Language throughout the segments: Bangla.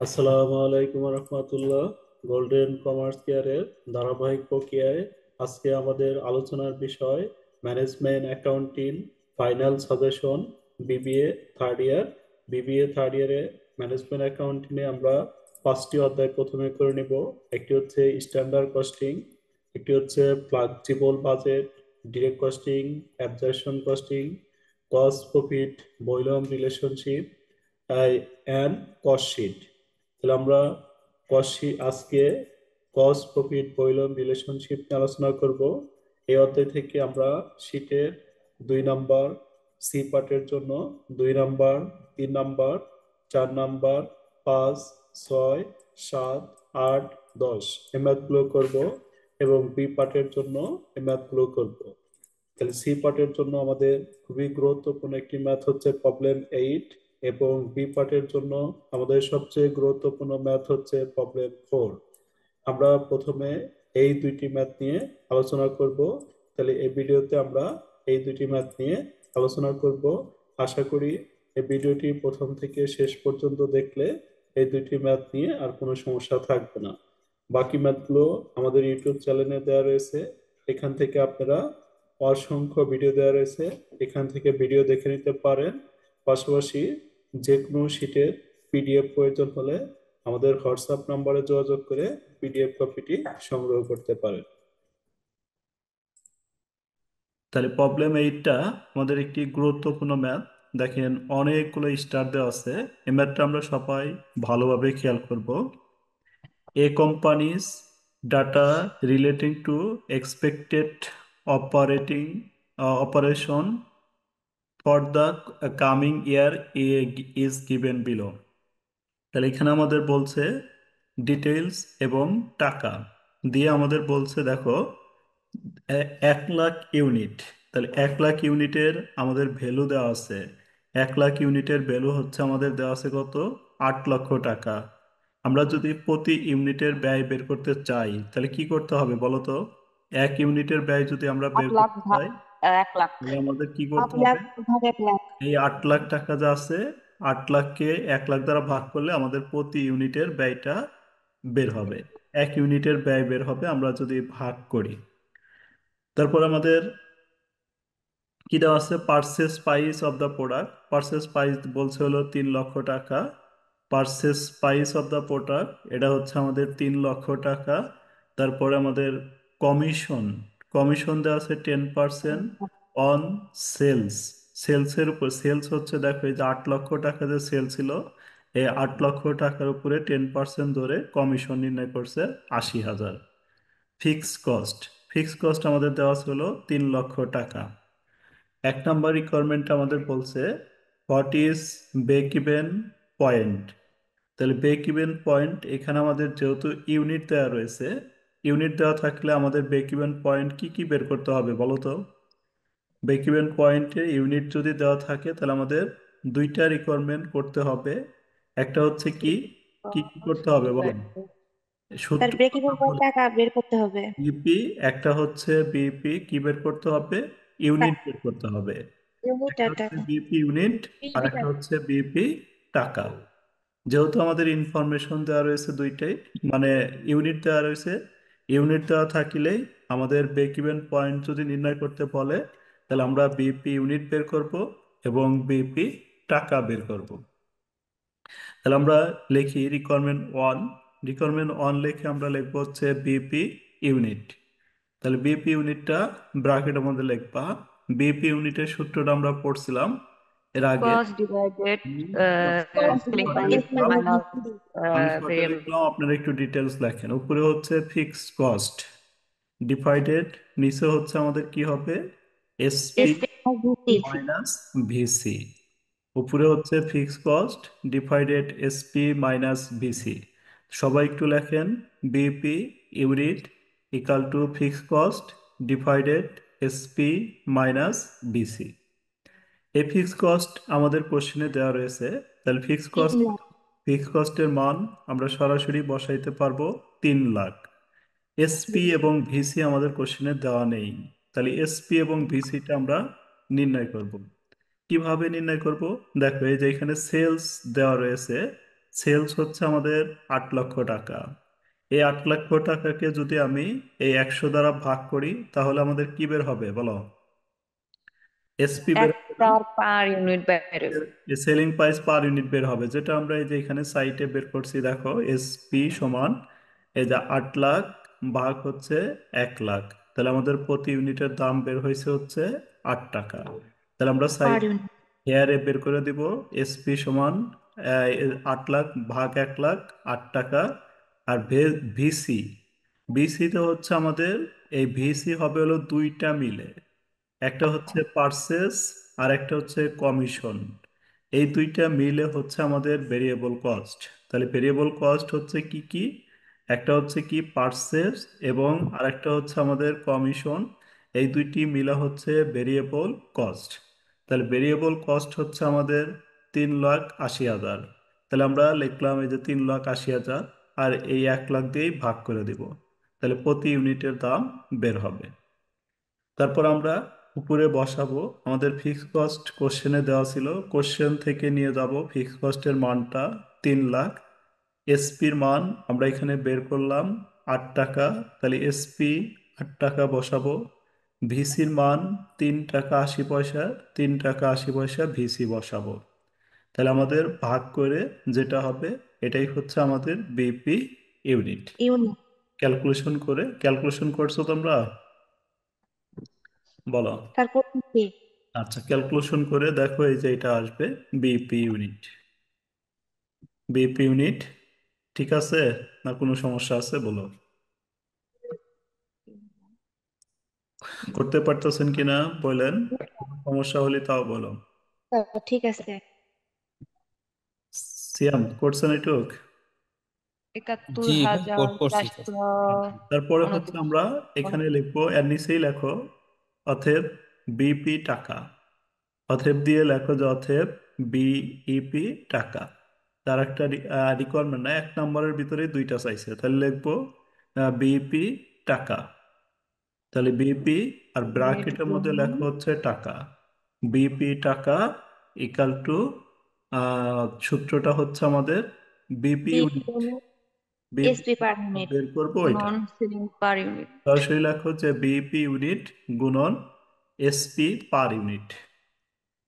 আসসালামু আলাইকুম রহমতুল্লাহ। গোল্ডেন কমার্স কেয়ারের ধারাবাহিক প্রক্রিয়ায় আজকে আমাদের আলোচনার বিষয় management accounting final suggestion BBA third year. BBA third ইয়ারে ম্যানেজমেন্ট অ্যাকাউন্টিংয়ে আমরা পাঁচটি অধ্যায় প্রথমে করে নিব। একটি হচ্ছে স্ট্যান্ডার্ড কস্টিং, একটি হচ্ছে flexible budget, direct costing, absorption costing, cost profit, volume relationship and cost sheet. তাহলে আমরা আজকে কস্ট প্রফিট ভলিউম রিলেশনশিপ নিয়ে আলোচনা করব। এই অধ্যায় থেকে আমরা শিটের 2 নাম্বার, সি পার্টের জন্য 2 নাম্বার, 3 নাম্বার, 4 নাম্বার, 5, 6, 7, 8, 10 এই ম্যাথগুলো করবো এবং বি পার্টের জন্য এই ম্যাথগুলো করবো। তাহলে সি পার্টের জন্য আমাদের খুবই গুরুত্বপূর্ণ একটি ম্যাথ হচ্ছে প্রবলেম 8, এবং বি পার্টের জন্য আমাদের সবচেয়ে গুরুত্বপূর্ণ ম্যাথ হচ্ছে প্রবলেম 4। আমরা প্রথমে এই দুইটি ম্যাথ নিয়ে আলোচনা করব। তাহলে এই ভিডিওতে আমরা এই দুইটি ম্যাথ নিয়ে আলোচনা করব। আশা করি এই ভিডিওটি প্রথম থেকে শেষ পর্যন্ত দেখলে এই দুইটি ম্যাথ নিয়ে আর কোনো সমস্যা থাকবে না। বাকি ম্যাথগুলো আমাদের ইউটিউব চ্যানেলে দেওয়া রয়েছে, এখান থেকে আপনারা অসংখ্য ভিডিও দেওয়া রয়েছে, এখান থেকে ভিডিও দেখে নিতে পারেন। পাশাপাশি যে কোনো শীটের পিডিএফ প্রয়োজন হলে আমাদের হোয়াটসঅ্যাপ নম্বরে যোগাযোগ করে পিডিএফ কপিটি সংগ্রহ করতে পারেন। তাহলে প্রবলেম 8টা আমাদের একটি গুরুত্বপূর্ণ ম্যাথ। দেখেন অনেকগুলো স্টার দেওয়া আছে। এই ম্যাথটা আমরা সবাই ভালোভাবে খেয়াল করব। A company's data relating to expected operating operation for the coming year is given below. তাহলে এখানে আমাদের বলছে ডিটেইলস এবং টাকা দিয়ে আমাদের বলছে দেখো 1 লাখ ইউনিট। তাহলে 1 লাখ ইউনিটের আমাদের ভ্যালু দেওয়া আছে। 1 লাখ ইউনিটের ভ্যালু হচ্ছে আমাদের দেওয়া আছে কত? 8 লক্ষ টাকা। আমরা যদি প্রতি ইউনিটের ব্যয় বের করতে চাই তাহলে কি করতে হবে বলো তো? 1 ইউনিটের ব্যয় যদি আমরা আট বের লাখ করতে ভাগ চাই 1 লাখ। তাহলে আমাদের কি আট করতে লাখ হবে? ভাগ 1 লাখ। এই 8 লাখ টাকা যা আছে, 8 লাখকে 1 লাখ দ্বারা ভাগ করলে আমাদের প্রতি ইউনিটের ব্যয়টা বের হবে। 1 ইউনিটের ব্যয় বের হবে আমরা যদি ভাগ করি। তারপর আমাদের কি দেওয়া আছে? Purchase price of the product. Purchase price বলছে হলো 3 লক্ষ টাকা। Purchase price of the product এটা হচ্ছে আমাদের 3 লক্ষ টাকা। তারপরে আমাদের কমিশন, কমিশন দেওয়া আছে 10% অন সেলস। সেলসের উপর, সেলস হচ্ছে দেখো এই যে 8 লক্ষ টাকা যে সেল ছিল, এই 8 লক্ষ টাকার উপরে 10% ধরে কমিশন নির্ণয় করছে 80,000। ফিক্সড কস্ট, ফিক্সড কস্ট আমাদের দেওয়া ছিল 3 লক্ষ টাকা। 1 নাম্বার রিকোয়ারমেন্ট আমাদের বলছে what is break even point. তাহলে ব্রেক ইভেন পয়েন্ট, এখানে আমাদের যেহেতু ইউনিট দেওয়া রয়েছে, ইউনিট দেওয়া থাকলে আমাদের ব্রেক ইভেন পয়েন্ট কি কি বের করতে হবে বলো তো? ব্রেক ইভেন পয়েন্টে ইউনিট যদি দেওয়া থাকে তাহলে আমাদের দুইটা রিকোয়ারমেন্ট করতে হবে। একটা হচ্ছে কি, কি কি করতে হবে বলো? তার সূত্র ব্রেক ইভেন পয়েন্ট টাকা বের করতে হবে। বিপি, একটা হচ্ছে বিপি কি বের করতে হবে? ইউনিট বের করতে হবে। ইউনিট একটা আর হচ্ছে টাকা। বিপি ইউনিট আর পিবি একটা টাকা। হচ্ছে বিপি টাকা। যেহেতু আমাদের ইনফরমেশন দেওয়া রয়েছে দুইটাই, মানে ইউনিট দেওয়া রয়েছে, ইউনিট দেওয়া থাকিলেই আমাদের ব্রেক ইভেন পয়েন্ট যদি নির্ণয় করতে বলে তাহলে আমরা বিপি ইউনিট বের করব এবং বিপি টাকা বের করব। তাহলে আমরা লিখি রিকোয়ারমেন্ট 1। রিকোয়ারমেন্ট 1 লিখে আমরা লিখবো হচ্ছে বিপি ইউনিট। তাহলে বিপি ইউনিটটা ব্র্যাকেটের মধ্যে লিখবা। বিপি ইউনিটের সূত্রটা আমরা পড়ছিলাম এর আগে। কস্ট ডিভাইডেড আমি সেলিং শর্টে প্রাইস লিখলাম, মাইনাস ভেরিয়েবল। আপনারা একটু ডিটেলস লেখেন। উপরে হচ্ছে ফিক্সড কস্ট ডিভাইডেড, নিচে হচ্ছে আমাদের কি হবে? SP SP VC. Minus VC. উপরে হচ্ছে fixed cost divided SP minus VC. সবাই একটু লেখেন BP unit equal two fixed cost divided SP minus VC. এই ফিক্সড কস্ট আমাদের কোশ্চেনে দেওয়া রয়েছে। তাহলে ফিক্সড তিন কস্ট, লাখ ফিক্সড কস্টের মান আমরা সরাসরি বসাইতে পারবো 3 লাখ। এসপি এবং ভিসি আমাদের কোশ্চেনে দেওয়া নেই। তাহলে এসপি এবং ভিসিটা আমরা নির্ণয় করব। কিভাবে নির্ণয় করব? দেখো এই যে এখানে সেলস দেওয়া রয়েছে, সেলস হচ্ছে আমাদের 8 লক্ষ টাকা। এই 8 লক্ষ টাকাকে যদি আমি এই 100 দ্বারা ভাগ করি তাহলে আমাদের কি বের হবে বলো? এসপি বের হবে না? একটার পার ইউনিট বেরোবে। সেলিং প্রাইস পার ইউনিট বের হবে, যেটা আমরা এই যে এখানে সাইটে বের করছি, দেখো এসপি সমান এই যে 8 লাখ ভাগ হচ্ছে 1 লাখ। তাহলে আমাদের প্রতি ইউনিটের দাম বের হয়েছে হচ্ছে 8 টাকা। তাহলে আমরা পার সাইট ইউনিট। হেয়ারে বের করে দিব এসপি সমান 8 লাখ ভাগ 1 লাখ, 8 টাকা। আর ভিসি, ভিসিতে হচ্ছে আমাদের এই ভিসি হবে হলো দুইটা মিলে, একটা হচ্ছে পার্সেস আর একটা হচ্ছে কমিশন। এই দুইটা মিলে হচ্ছে আমাদের ভেরিয়েবল কস্ট। তাহলে ভেরিয়েবল কস্ট হচ্ছে কি কি? একটা হচ্ছে কি পার্সেস এবং আরেকটা হচ্ছে আমাদের কমিশন। এই দুইটি মিলা হচ্ছে ভেরিয়েবল কস্ট। তাহলে ভেরিয়েবল কস্ট হচ্ছে আমাদের 3,80,000। তাহলে আমরা লিখলাম এই যে 3,80,000 আর এই 1 লাখ দিয়েই ভাগ করে দিব। তাহলে প্রতি ইউনিটের দাম বের হবে। তারপর আমরা উপরে বসাবো আমাদের ফিক্সড কস্ট, কোশ্চেনে দেওয়া ছিল, কোশ্চেন থেকে নিয়ে যাব ফিক্সড কস্টের মানটা 3 লাখ। এসপির মান আমরা এখানে বের করলাম 8 টাকা, তাহলে এসপি 8 টাকা বসাবো। ভিসির মান 3 টাকা 80 পয়সা, 3 টাকা 80 পয়সা ভিসি বসাবো। তাহলে আমাদের ভাগ করে যেটা হবে এটাই হচ্ছে আমাদের বিপি ইউনিট। ইউনিট। ক্যালকুলেশন করছো তোমরা? বলো। তারপর কি? আচ্ছা, ক্যালকুলেশন করে দেখো এই যে এটা আসবে বিপি ইউনিট। বিপি ইউনিট ঠিক আছে? না কোনো সমস্যা আছে বলো? করতে পারতেছেন কিনা বলেন, কোনো সমস্যা হলে তাও বলো। ঠিক আছে। সিয়াম করছেন এটুক? একাত্তর জি ভাই, হাজার করছি চারশো করছি। তারপরে হচ্ছে উনত্রিশ। আমরা এখানে লিখবো, এর নিচেই লেখো অতএব বিপি টাকা। অতএব দিয়ে লেখো যে অতএব বিইপি টাকা। তার একটা রিকোয়ারমেন্ট না, 1 নম্বরের ভিতরে দুইটা চাইছে, তাহলে লিখবো বিইপি টাকা। তাহলে বিপি আর ইউনিট ব্র্যাকেটের মধ্যে গুণন লেখা হচ্ছে টাকা। বিপি টাকা ইকাল টু, সূত্রটা হচ্ছে আমাদের BP B unit. Unit BP SP per unit বের করবো এটা। গুণন সিলিং পার ইউনিট। সরাসরি লেখো যে বিপি ইউনিট গুণন SP per unit.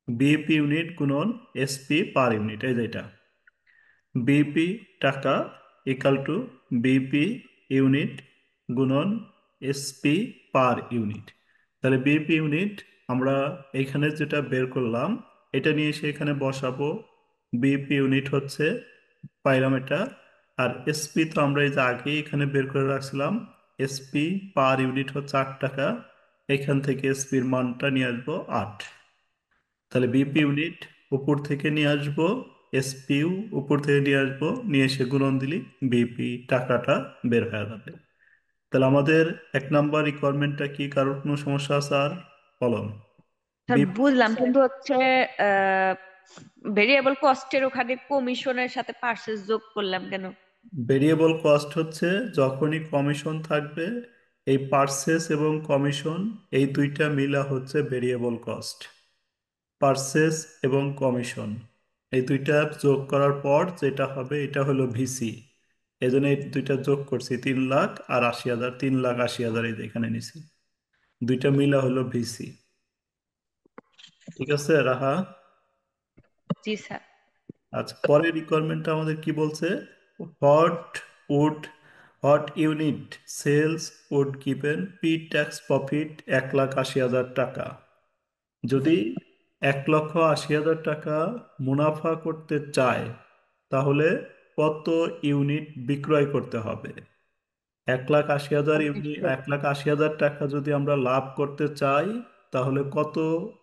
BP unit গুণন এসপি পার ইউনিট, এই যেটা বিপি টাকা ইকাল টু বিপি ইউনিট গুণন এসপি পার ইউনিট। তাহলে বিপি ইউনিট আমরা এখানে যেটা বের করলাম এটা নিয়ে এসে এখানে বসাবো। বিপি ইউনিট হচ্ছে পাইলাম এটা। আর এসপি তো আমরা এই যে আগে এখানে বের করে রাখছিলাম, এসপি পার ইউনিট হচ্ছে 8 টাকা। এখান থেকে এসপির মানটা নিয়ে আসবো 8। তাহলে বিপি ইউনিট উপর থেকে নিয়ে আসবো, এসপিইউ উপর থেকে নিয়ে আসবো, নিয়ে এসে গুণন দিলি বিপি টাকাটা বের হয়ে যাবে। তাহলে আমাদের 1 নম্বর রিকোয়ারমেন্টটা কি, কারোর কোনো সমস্যা আছে আর? বলো। স্যার বিপি বুঝলাম, কিন্তু হচ্ছে ভেরিয়েবল কস্টের ওখানে কমিশনের সাথে পার্সেস যোগ করলাম কেন? ভেরিয়েবল কস্ট হচ্ছে যখনই কমিশন থাকবে, এই পার্সেস এবং কমিশন এই দুইটা মিলা হচ্ছে ভেরিয়েবল কস্ট। পার্সেস এবং কমিশন এই দুইটা যোগ করার পর যেটা হবে এটা হলো ভিসি। এই জন্য এই দুইটা যোগ করছি, 3,80,000, 3,80,000 এই যে এখানে নিছি, দুইটা মিলা হলো ভিসি। ঠিক আছে রাহা? জি স্যার। আচ্ছা, পরের রিকোয়ারমেন্টটা আমাদের কি বলছে? What would what unit sales would given pre tax profit 1,80,000 টাকা। যদি 1,80,000 টাকা মুনাফা করতে চায় তাহলে কত ইউনিট বিক্রয় করতে হবে? 1,80,000 ইউনিট, 1,80,000 টাকা যদি আমরা লাভ করতে চাই তাহলে কত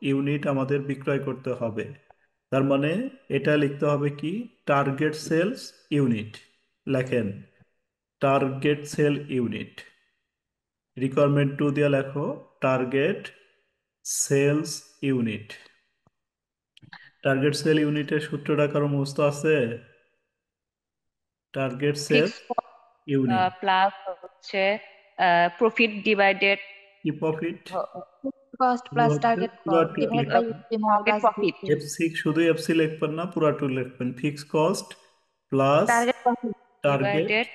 ইউনিট আমাদের বিক্রয় করতে হবে? তার মানে এটা লিখতে হবে কি, টার্গেট সেলস ইউনিট। লেখেন টার্গেট সেল ইউনিট। রিকোয়ারমেন্ট 2 দিয়ে লেখো target sales unit. Target sale ইউনিটের সূত্রটা কারো মুখস্থ আছে? Target sale fixed unit plus হচ্ছে প্রফিট ডিভাইডেড কি প্রফিট? কস্ট শুধু প্লাস হচ্ছে টার্গেট কস্ট পুরাটুক ডিভাইড বাই লিখবেন। Target profit. এফসি শুধু এফসি লিখবেন না, পুরাটুক লিখবেন। Fixed cost plus target profit target divided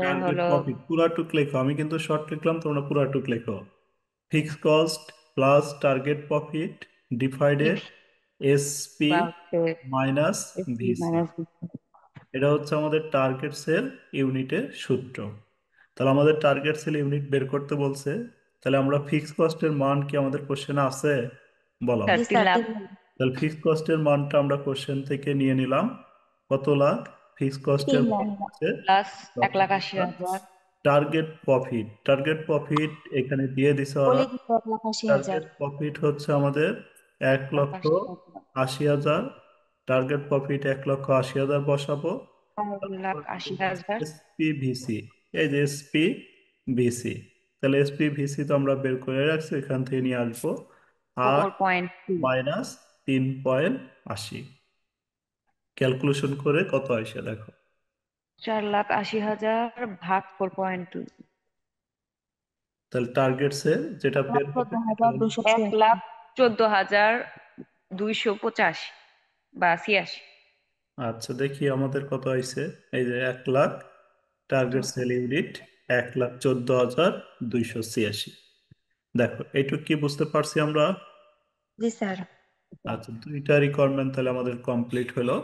target হলো প্রফিট, পুরাটুক লেখো, আমি কিন্তু শর্ট লিখলাম, তোমরা পুরাটুক লেখো। Fix cost plus target profit divided EV SP বা হচ্ছে মাইনাস এসপি ভিসি। মাইনাস এটা হচ্ছে আমাদের টার্গেট সেল ইউনিটের সূত্র। তাহলে আমাদের টার্গেট সেল ইউনিট বের করতে বলছে। তাহলে আমরা ফিক্স কস্টের মান কি আমাদের কোশ্চেনে আছে? বলো। জি স্যার 3 লাখ তাহলে ফিক্স কস্টের মানটা আমরা কোশ্চেন থেকে নিয়ে নিলাম। কত লাখ? ফিক্স কস্টের মান হচ্ছে প্লাস এক লক্ষ লাখ আশি টাকা। হাজার টার্গেট প্রফিট এখানে দিয়ে দিছে ওরা। টার্গেট প্রফিট হচ্ছে আমাদের এক লাখ লক্ষ আশি হাজার 80,000। টার্গেট প্রফিট 1,80,000 বসাবো। 4,80,000 এসপিভিসি, এই যে এসপিভিসি, তাহলে এসপিভিসি তো আমরা বের করে রাখছি, এখান থেকে নিয়ে আসবো। আট 4.2 মাইনাস 3.80, ক্যালকুলেশন করে কত আসে দেখো। 4,80,000 ভাগ 4.2 তাহলে টার্গেট সেল যেটা বের হবে সেটা হলো, 1,14,285 বা 86। আচ্ছা দেখি আমাদের কত আইছে। এই যে 1 লাখ, টার্গেট সেল ইউনিট 1,14,286। দেখো এইটুকু কি বুঝতে পারছি আমরা? জি স্যার আচ্ছা, দুইটা রিকোয়ারমেন্ট তাহলে আমাদের কমপ্লিট হলো।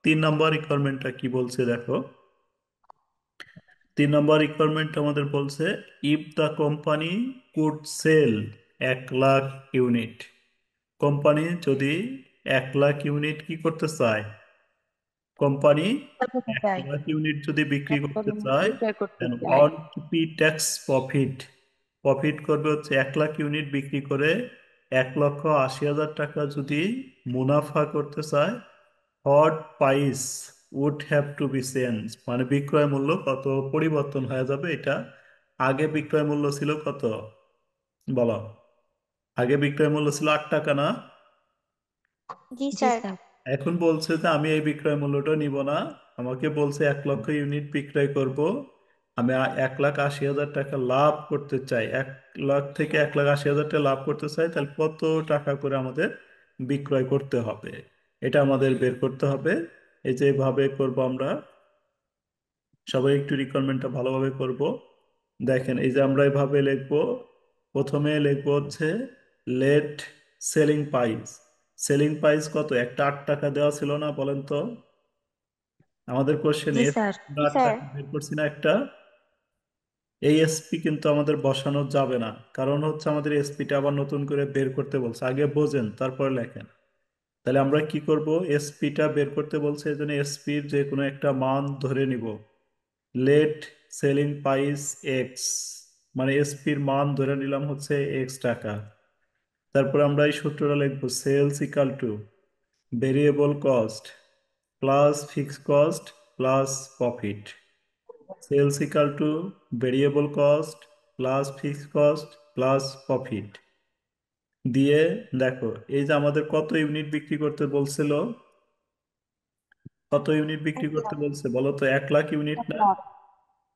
3 নম্বর রিকোয়ারমেন্টটা কি বলছে দেখো। 3 নম্বর রিকোয়ারমেন্ট আমাদের বলছে, if the company could sell 1 lakh unit, company যদি 1 লাখ ইউনিট কি করতে চায়, কোম্পানি এক চাই লাখ ইউনিট যদি বিক্রি করতে চায়, বিক্রয় করতে দেন চাই want to pay tax profit, profit করবে হচ্ছে 1 লাখ ইউনিট বিক্রি করে 1,80,000 টাকা যদি মুনাফা করতে চায়, what price would have to be change, মানে বিক্রয় মূল্য কত পরিবর্তন হয়ে যাবে এটা। আগে বিক্রয় মূল্য ছিল কত বলো? আগে বিক্রয় মূল্য ছিল 8 টাকা না? জি স্যার এখন বলছে যে আমি এই বিক্রয় মূল্যটা নিব না, আমাকে বলছে 1 লক্ষ ইউনিট বিক্রয় করব, আমি 1,80,000 টাকা লাভ করতে চাই, 1 লাখ থেকে 1,80,000 টাকা লাভ করতে চাই, তাহলে কত টাকা করে আমাদের বিক্রয় করতে হবে, এটা আমাদের বের করতে হবে। এই যে ভাবে করব আমরা, সবাই একটু রিকোয়ারমেন্টটা ভালোভাবে করব। দেখেন এই যে আমরা এভাবে লিখবো, প্রথমে লিখবো হচ্ছে let selling price. Selling price কত? একটা 8 টাকা দেওয়া ছিল না, বলেন তো আমাদের কোশ্চেনে। আমরা 8 টাকা বের করছি না একটা। এই এসপি কিন্তু আমাদের বসানো যাবে না, কারণ হচ্ছে আমাদের এসপিটা আবার নতুন করে বের করতে বলছে, আগে বোঝেন তারপরে লেখেন। তাহলে আমরা কি করব, এসপিটা বের করতে বলছে, এই জন্য এসপির যে কোনো একটা মান ধরে নিব। লেট সেলিং প্রাইস এক্স, মানে এসপির মান ধরে নিলাম হচ্ছে X টাকা। তারপর আমরা এই সূত্রটা লিখবো, sales equal to variable cost plus fixed cost plus profit. Sales equal to variable cost plus fixed cost plus profit দিয়ে, দেখো এই যে আমাদের কত ইউনিট বিক্রি করতে বলছিল, কত ইউনিট বিক্রি করতে বলছে বলো তো? 1 লাখ ইউনিট না?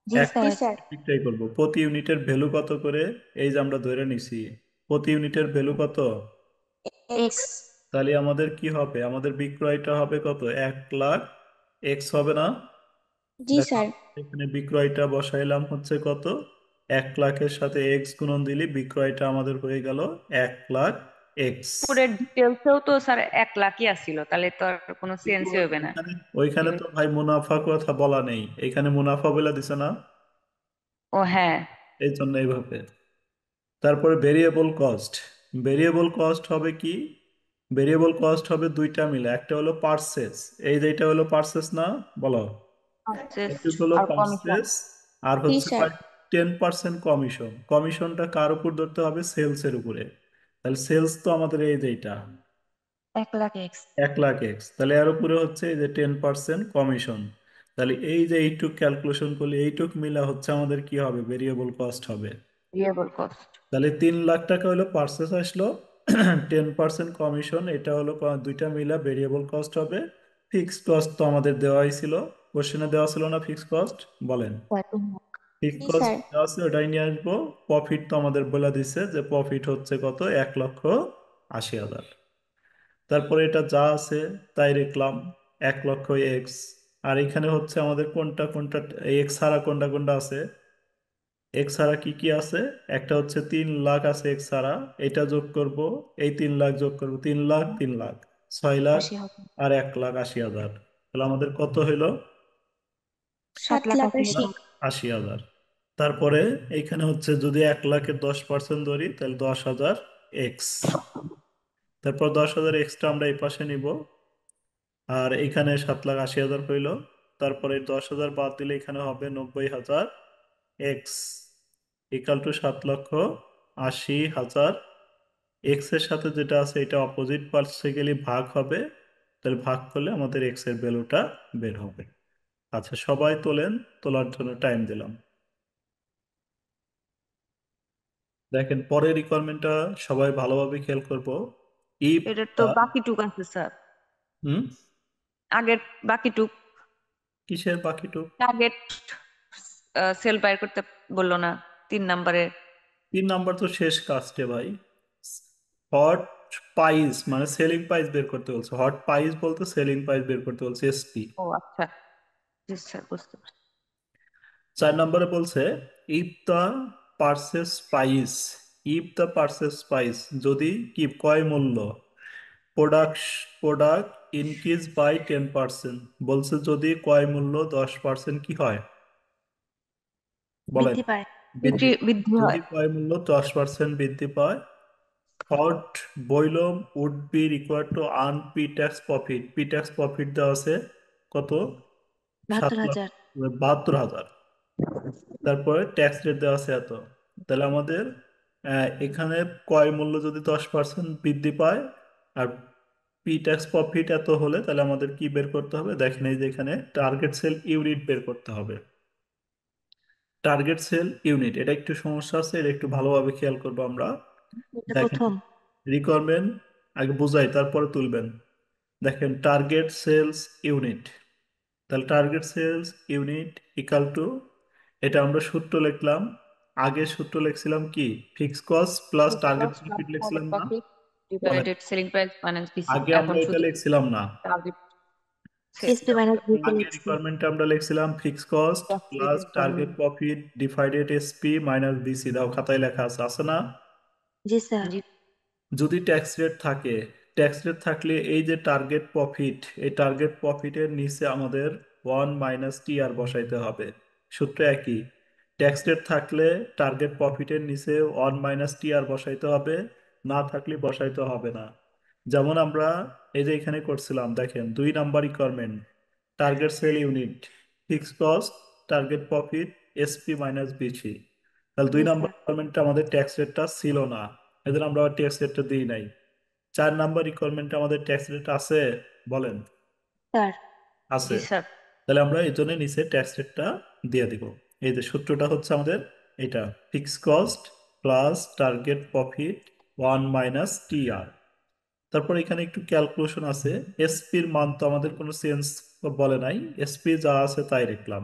এক বিক্রয় করবো, প্রতি ইউনিটের ভ্যালু কত করে? এই যে আমরা ধরে নিছি প্রতি ইউনিটের ভ্যালু কত, তাহলে আমাদের কি হবে, আমাদের বিক্রয়টা হবে কত? 1 লাখ হবে না? দেখো এখানে বিক্রয়টা বসাইলাম হচ্ছে কত, 1 লাখের সাথে এক্স গুণন দিলে বিক্রয়টা আমাদের হয়ে গেল 1 লাখ। পুরো ডিটেলসেও তো স্যার 1 লাখই আসছিল, তাহলে তো আর কোনো কিন্তু সেন্সই হবে না। ওইখানে ওইখানে তো ভাই মুনাফা কথা বলা নেই, এখানে মুনাফা বলে দিছে না, ও হ্যাঁ এই জন্য এইভাবে। তারপরে ভেরিয়েবল কস্ট, ভেরিয়েবল কস্ট হবে কি, ভেরিয়েবল কস্ট হবে দুইটা মিলে, একটা হলো পার্সেস, এই যে এটা হলো পার্সেস না, বলো পারচেজ এটুকু হলো আর কমিশন পার্সেস। আর হচ্ছে 10% কমিশন, কমিশনটা কার উপর ধরতে হবে? সেলস এর উপরে। তাহলে সেলস তো আমাদের এই যে এটা 1 লাখ এক্স 1 লাখ, তাহলে এর উপরে হচ্ছে এই যে 10% কমিশন। তাহলে এই যে এইটুক ক্যালকুলেশন করলে এইটুক মিলা হচ্ছে আমাদের কি হবে, ভেরিয়েবল কস্ট হবে। ভেরিয়েবল কস্ট তাহলে 3 লাখ টাকা হলো পার্সেস আসলো, 10% কমিশন, এটা হলো দুইটা মিলা ভেরিয়েবল কস্ট হবে। ফিক্সড কস্ট তো আমাদের দেওয়াই ছিল, কোশ্চেনে দেওয়া ছিল না ফিক্সড কস্ট, বলেন। ফিক্সড কস্ট দেওয়া আছে, ওটাই নিয়ে আসবো। প্রফিট তো আমাদের বলে দিছে যে প্রফিট হচ্ছে কত, 1,80,000। তারপরে এটা যা আছে তাই লিখলাম, 1 লক্ষ এক্স আর এখানে হচ্ছে আমাদের কোনটা কোনটা, এক্স ছাড়া কোনটা কোনটা আছে, এক্স ছাড়া কি কি আছে, একটা হচ্ছে 3 লাখ আছে এক্স ছাড়া, এটা যোগ করব, এই 3 লাখ যোগ করব, 3 লাখ 3 লাখ, 6 লাখ, 80,000। আর 1,80,000। তাহলে আমাদের কত হইলো? 7 লাখ 80,000। 7,80,000। তারপরে এইখানে হচ্ছে যদি 1 লাখের 10% ধরি তাহলে 10,000 এক্স। তারপর 10,000 এক্সটা আমরা এই পাশে নিব, আর এখানে 7,80,000 হইল। তারপরে 10,000 বাদ দিলে এখানে হবে 90,000 এক্স ইকাল টু 7,80,000। এক্স এর সাথে যেটা আছে এটা অপোজিট পার্টসে গেলে ভাগ হবে, তাহলে ভাগ করলে আমাদের এক্স এর ভ্যালুটা বের হবে। আচ্ছা, সবাই তোলেন, তোলার জন্য টাইম দিলাম। দেখেন পরের রিকোয়ারমেন্টটা সবাই ভালোভাবে খেয়াল করব। ইফ এটার তো বাকিটুক আছে স্যার। হুম, আগের বাকিটুক, কিসের বাকিটুক? টার্গেট সেল বাইর করতে বললো না 3 নম্বরে? 3 নাম্বার তো শেষ কাজটে ভাই। হট প্রাইস মানে সেলিং প্রাইস বের করতে বলছে, হট প্রাইস বলতে সেলিং প্রাইস বের করতে বলছে, এসপি। ও আচ্ছা, জি স্যার, বুঝতে পারছি। 4 নম্বরে বলছে if the purchase price, if the purchase price যদি কি ক্রয় মূল্য, প্রোডাক্ট প্রোডাক্ট ইনক্রিজ বাই 10%, বলছে যদি ক্রয় মূল্য 10% কি হয় বলেন? বৃদ্ধি পায়। বৃদ্ধি পায়। বৃদ্ধি যদি হয়। ক্রয় মূল্য 10% বৃদ্ধি পায়, what volume would be required to earn pre tax profit, pre tax profit দেওয়া আছে কত? সাত 72,000। লাখ 72,000। তারপরে ট্যাক্স রেট দেওয়া আছে এত। তাহলে আমাদের এখানে ক্রয় মূল্য যদি 10% বৃদ্ধি পায়, আর পি ট্যাক্স প্রফিট এত হলে, তাহলে আমাদের কি বের করতে হবে? দেখেন এই যে এখানে টার্গেট সেল ইউনিট বের করতে হবে। টার্গেট সেল ইউনিট, এটা একটু সমস্যা আছে, এটা একটু ভালোভাবে খেয়াল করবো আমরা। এটা দেখেন প্রথম। রিকোয়ারমেন্ট আগে বুঝাই তারপরে তুলবেন। দেখেন টার্গেট সেলস ইউনিট, তাহলে target sales unit equal to, এটা আমরা সূত্র লিখলাম। আগে সূত্র লিখছিলাম কি, fix cost plus target profit লিখছিলাম টার্গেট না? প্রফিট বলেন, divided selling price minus VC. আগে এখন আমরা এটা শুধু লিখছিলাম না? টার্গেট এসপি মাইনাস বিসি আগে লিখছি। রিকোয়ারমেন্টে আমরা লিখছিলাম ফিক্স কস্ট প্লাস প্রফিটের জন্য। Target profit divided SP minus VC, দাও খাতায় লেখা আছে, আছে না? জি স্যার। জি। যদি ট্যাক্স রেট থাকে, ট্যাক্স রেট থাকলে এই যে টার্গেট প্রফিট, এই টার্গেট প্রফিটের নিচে আমাদের 1 - টি আর বসাইতে হবে। সূত্র একই, ট্যাক্স রেট থাকলে টার্গেট প্রফিটের নিচে 1 - টি আর বসাইতে হবে, না থাকলে বসাইতে হবে না। যেমন আমরা এই যে এখানে করছিলাম, দেখেন 2 number requirement, target sale unit, fix cost, target profit, SP minus VC. তাহলে দুই জি নাম্বার স্যার। রিকোয়ারমেন্টে আমাদের ট্যাক্স রেটটা ছিল না, এদের আমরা ট্যাক্স রেটটা দিই নাই। 4 নাম্বার রিকোয়ারমেন্টে আমাদের ট্যাক্স রেট আছে, বলেন? স্যার। আছে। জি স্যার। তাহলে আমরা এই জন্য নিচে ট্যাক্স রেটটা দিয়ে দিব। এই যে সূত্রটা হচ্ছে আমাদের এটা, fix cost plus target profit 1 - টি আর। তারপর এখানে একটু ক্যালকুলেশন আছে। এসপির মান তো আমাদের কোনো চেঞ্জ বলে নাই, এসপি যা আছে তাই লিখলাম।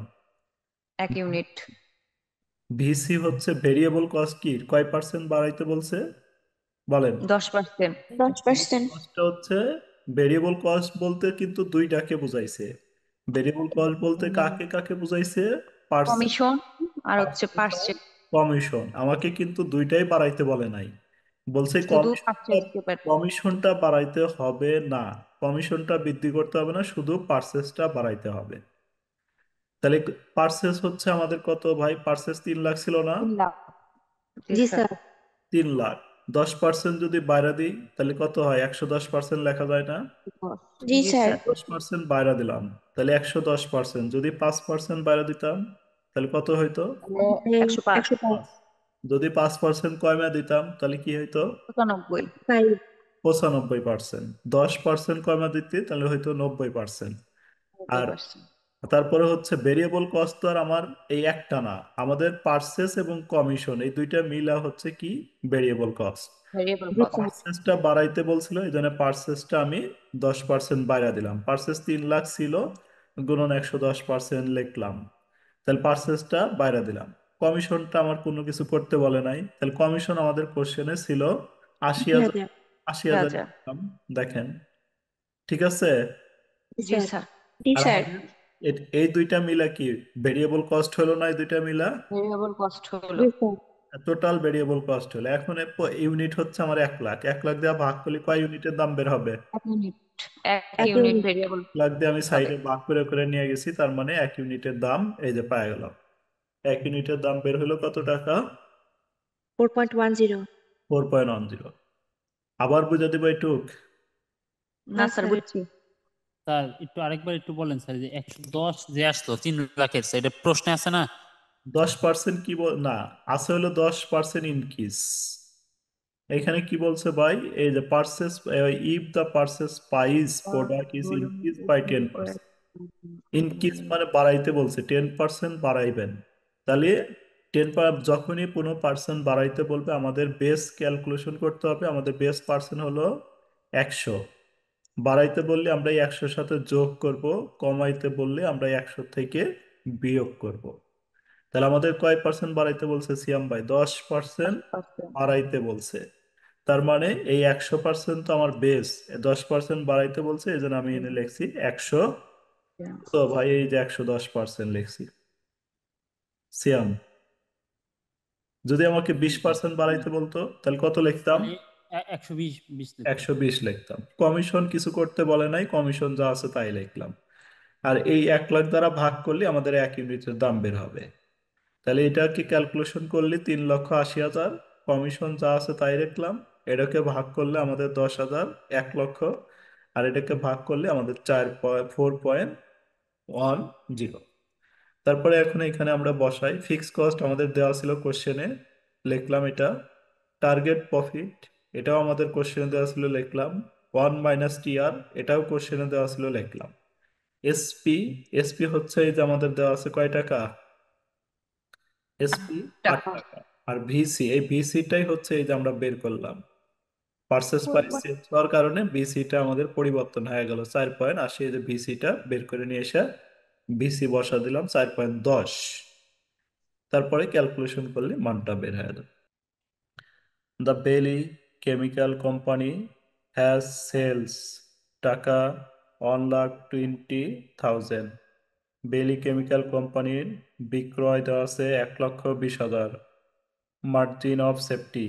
1 ইউনিট। ভিসি হচ্ছে ভেরিয়েবল কস্ট, কি কয় পার্সেন্ট বাড়াইতে বলছে বলেন? 10%। 10%। কস্টটা হচ্ছে, ভেরিয়েবল কস্ট বলতে কিন্তু দুইটাকে বুঝাইছে। ভেরিয়েবল কস্ট বলতে কাকে কাকে বুঝাইছে? পার্সেন্ট, কমিশন আর হচ্ছে পার্সেন্ট আর পার্সেন্ট। কমিশন। আমাকে কিন্তু দুইটাই বাড়াইতে বলে নাই, বলছে শুধু কমিশনটা, পারচেজ পেপার। কমিশনটা বাড়াইতে হবে না, কমিশনটা বৃদ্ধি করতে হবে না, শুধু পার্সেসটা বাড়াইতে হবে। তাহলে পার্সেস হচ্ছে আমাদের কত ভাই? পার্সেস 3 লাখ ছিল না? 3 লাখ। জি জি স্যার। স্যার। 3 লাখ, 10% যদি বাইরে দিই তাহলে কত হয়? 110% লেখা যায় না? জি জি স্যার। স্যার। 10% বাইরে দিলাম, তাহলে 110%। যদি 5% বাইরে দিতাম তাহলে কত হইতো? তাহলে 105। 105। 5। যদি 5% কমে দিতাম তাহলে কি হইতো? 95। 5। 95%। 10% কমে দিতে তাহলে হয়তো 90%। আর 90%। তারপরে হচ্ছে ভেরিয়েবল কস্ট তো আর আমার এই একটা না, আমাদের পার্সেস এবং কমিশন এই দুইটা মিলা হচ্ছে কি ভেরিয়েবল কস্ট। ভেরিয়েবল জি কস্ট। স্যার। পার্সেসটা বাড়াইতে বলছিল, এই জন্য পার্সেসটা আমি 10% বাড়া দিলাম। পার্সেস 3 লাখ ছিল, গুণন 110% লিখলাম, তাহলে পার্সেসটা বাইরা দিলাম। কমিশনটা আমার কোনো কিছু করতে বলে নাই, তাহলে কমিশন আমাদের কোশ্চেনে ছিল 80,000। 20,000। 80,000 হাজার। লিখলাম, দেখেন ঠিক আছে। জি জি স্যার। স্যার। জি আর স্যার। আমাদের এই দুইটা মিলা কি ভেরিয়েবল কস্ট হলো না? এই দুইটা মিলা ভেরিয়েবল কস্ট হলো। জি স্যার। টোটাল ভেরিয়েবল কস্ট হলো। এখন ইউনিট হচ্ছে আমার 1 লাখ। 1 লাখ দিয়ে ভাগ করলে কয় ইউনিটের দাম বের হবে? 1 ইউনিট। এক এক ইউনিট ইউনিট। ভেরিয়েবল 1 লাখ দিয়ে আমি হবে। সাইডে ভাগ করে করে নিয়ে গেছি, তার মানে 1 ইউনিটের দাম এই যে পাই গেলাম। 1 ইউনিটের দাম বের হলো কত টাকা? 4.10। 4.10। আবার বুঝে দিব এইটুক। না না স্যার, স্যার। বুঝছি। স্যার একটু আরেকবার একটু বলেন স্যার, যে 110 যে আসলো 3 লাখের, স্যার এটা প্রশ্নে আছে না? 10% কি না, আছে হলো 10% ইনক্রিজ। এখানে কি বলছে ভাই? এই যে purchase, if the purchase price product is increase by 10%। Increase মানে বাড়াইতে বলছে, 10% বাড়াইবেন। তাহলে যখনই কোনো পার্সেন্ট বাড়াইতে বলবে আমাদের বেস ক্যালকুলেশন করতে হবে। আমাদের বেস পার্সেন্ট হলো 100। বাড়াইতে বললে আমরা এই 100-র সাথে যোগ করব, কমাইতে বললে আমরা 100 থেকে বিয়োগ করব। তাহলে আমাদের কয় পার্সেন্ট বাড়াইতে বলছে সিয়াম ভাই? 10% 10%। বাড়াইতে বলছে। তার মানে এই 100% তো আমার বেস, 10% বাড়াইতে বলছে, এই জন্য আমি এনে লিখছি 100। তো ভাই এই যে 110% লিখছি। সিয়াম, যদি আমাকে 20% বাড়াইতে বলতো তাহলে কত লিখতাম? তাহলে 120 লিখতাম। 120 লিখতাম। কমিশন কিছু করতে বলে নাই, কমিশন যা আছে তাই লিখলাম। আর এই 1 লাখ দ্বারা ভাগ করলে আমাদের 1 ইউনিটের দাম বের হবে। তাহলে এটাকে ক্যালকুলেশন করলে 3,80,000। কমিশন যা আছে তাই লিখলাম। এটাকে ভাগ করলে আমাদের 10,000, 1 লক্ষ। আর এটাকে ভাগ করলে আমাদের 4.10। তারপরে এখন এখানে আমরা বসাই ফিক্স কস্ট, আমাদের দেওয়া ছিল কোশ্চেনে, লিখলাম এটা। টার্গেট প্রফিট, এটাও আমাদের কোশ্চেনে দেওয়া ছিল, লিখলাম। 1 - TR, এটাও কোশ্চেনে দেওয়া ছিল, লিখলাম। এসপি, এসপি হচ্ছে এই যে আমাদের দেওয়া আছে কয় টাকা? এসপি 8 টাকা। টাকা। আর ভিসি, এই ভিসিটাই হচ্ছে এই যে আমরা বের করলাম। পার্সেস প্রাইস চেঞ্জ হওয়ার কারণে ভিসিটা আমাদের পরিবর্তন হয়ে গেল 4.80। এই যে ভিসিটা বের করে নিয়ে এসে ভিসি বসা দিলাম 4.10। তারপরে ক্যালকুলেশন করলে মানটা বের হয়ে যাবে। দ্য বেলি কেমিক্যাল কোম্পানি হ্যাজ সেলস টাকা 1,20,000। বেলি কেমিক্যাল কোম্পানির বিক্রয় দেওয়া আছে 1,20,000। Margin of safety,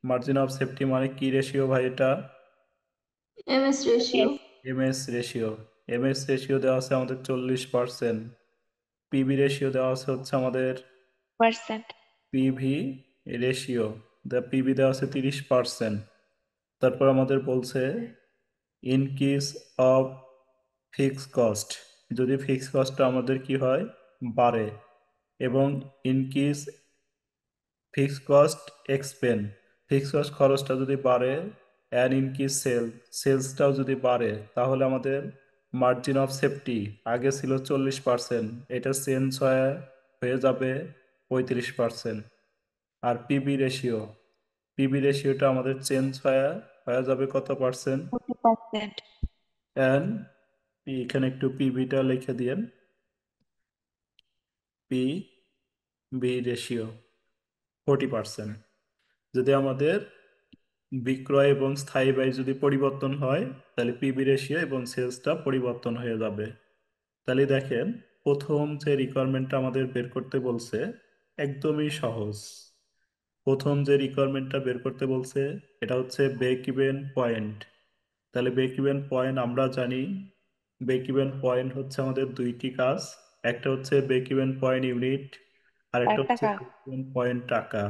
margin of safety মানে কি রেশিও ভাই এটা? MS ratio. MS ratio. MS ratio দেওয়া আছে আমাদের 40%। পিবি রেশিও দেওয়া আছে হচ্ছে আমাদের পার্সেন্ট। পিভি রেশিও, পিবি দেওয়া আছে 30%। তারপর আমাদের বলছে ইনক্রিজ অফ ফিক্স কস্ট, যদি ফিক্স কস্টটা আমাদের কি হয়? বাড়ে। এবং increase fix cost expense, fix cost খরচটা যদি বাড়ে। অ্যান্ড ইনক্রিজ সেলসটাও যদি বাড়ে, তাহলে আমাদের মার্জিন অফ সেফটি আগে ছিল 40%, এটা চেঞ্জ হয়ে হয়ে যাবে 35%। আর পিবি রেশিও, পিবি রেশিওটা আমাদের চেঞ্জ হয়ে হয়ে যাবে কত পার্সেন্ট? 40%। অ্যান্ড এখানে একটু পিবিটা লিখে দিয়েন। P V ratio 40%। যদি আমাদের বিক্রয় এবং স্থায়ী ব্যয় যদি পরিবর্তন হয়, তাহলে পিবি রেশিও এবং সেলসটা পরিবর্তন হয়ে যাবে। তাহলে দেখেন, প্রথম যে রিকোয়ারমেন্টটা আমাদের বের করতে বলছে একদমই সহজ। প্রথম যে রিকোয়ারমেন্টটা বের করতে বলছে এটা হচ্ছে ব্রেক ইভেন পয়েন্ট। তাহলে ব্রেক ইভেন পয়েন্ট আমরা জানি, ব্রেক ইভেন পয়েন্ট হচ্ছে আমাদের দুইটি কাজ। একটা হচ্ছে ব্রেক ইভেন পয়েন্ট ইউনিট, আর একটা এক হচ্ছে টাকা। ব্রেক ইভেন পয়েন্ট টাকা।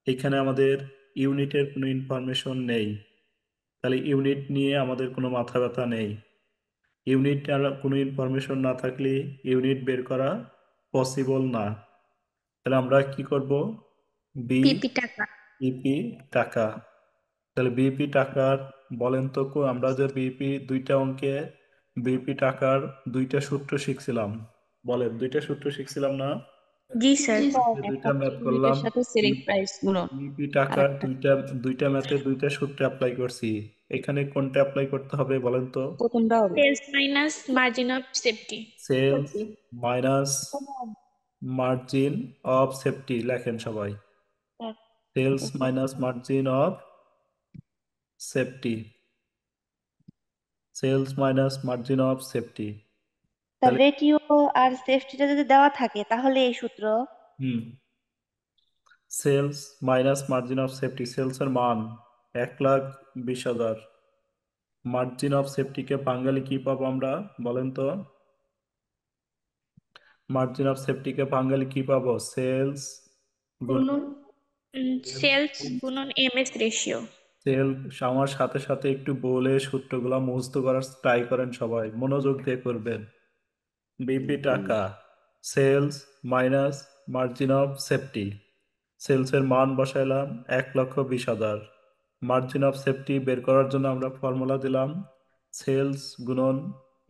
এখানে আমাদের ইউনিটের কোনো ইনফরমেশন নেই, তাহলে ইউনিট নিয়ে আমাদের কোনো মাথা ব্যথা নেই। ইউনিট কোনো ইনফরমেশন না থাকলে ইউনিট বের করা পসিবল না। তাহলে আমরা কি করব? পিপি টাকা। বিপি টাকা। তাহলে বিপি টাকার, বলেন তো আমরা যে বিপি দুইটা অঙ্কে বিপি টাকার দুইটা সূত্র শিখছিলাম, বলেন দুইটা সূত্র শিখছিলাম না? জি স্যার। জি স্যার, দুইটা একটা হচ্ছে ম্যাথ করলাম। ইউনিটের সাথে সেলিং প্রাইস গুণন। বিপি আর টাকার একটা দুইটা দুইটা ম্যাথে দুইটা সূত্র অ্যাপ্লাই করছি। এখানে কোনটা অ্যাপ্লাই করতে হবে বলেন তো? প্রথমটা হবে। Sales minus margin of safety. Sales minus margin of safety, লেখেন সবাই। Sales minus margin of safety, sales minus margin of safety. Sir তাহলে রেটিও আর সেফটিটা যদি দেওয়া থাকে তাহলে এই সূত্র। Hmm sales minus margin of safety, সেলসের মান 1,20,000, মার্জিন অফ সেফটিকে বাঙালি কি পাবো আমরা বলেন তো? মার্জিন অফ সেফটিকে বাঙালি কি পাবো? সেলস গুণ গুণন সেলস গুণন এমএস রেশিও। সেল। আমার সাথে সাথে একটু বলে সূত্রগুলো মুখস্থ করার ট্রাই করেন, সবাই মনোযোগ দিয়ে করবেন। বিপি টাকা, sales minus margin of safety, সেলসের মান বসাইলাম 1,20,000, মার্জিন অফ সেফটি বের করার জন্য আমরা ফর্মুলা দিলাম সেলস গুণন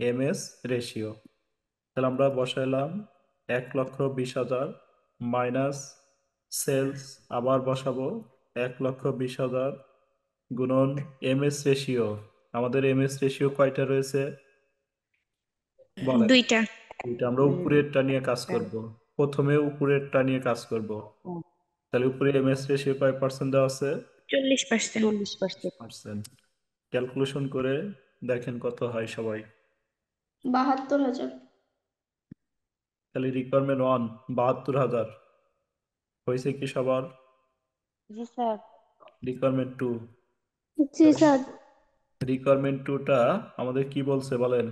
এমএস রেশিও। তাহলে আমরা বসাইলাম 1,20,000 মাইনাস সেলস, আবার বসাবো 1,20,000 গুণন এমএস রেশিও। আমাদের এমএস রেশিও কয়টা রয়েছে বলেন? দুইটা। এটা আমরা উপরেরটা নিয়ে কাজ করব, প্রথমে উপরেরটা নিয়ে কাজ করব। তাহলে উপরে এমএস রেশিও কয় পার্সেন্ট দেওয়া আছে? 40%। 40%। ক্যালকুলেশন করে দেখেন কত হয় সবাই। 72,000। তাহলে রিকোয়ারমেন্ট 1 72,000 হয়েছে কি সবার? জি স্যার। রিকোয়ারমেন্ট 2, জি স্যার। রিকোয়ারমেন্ট 2টা আমাদের কি বলছে বলেন?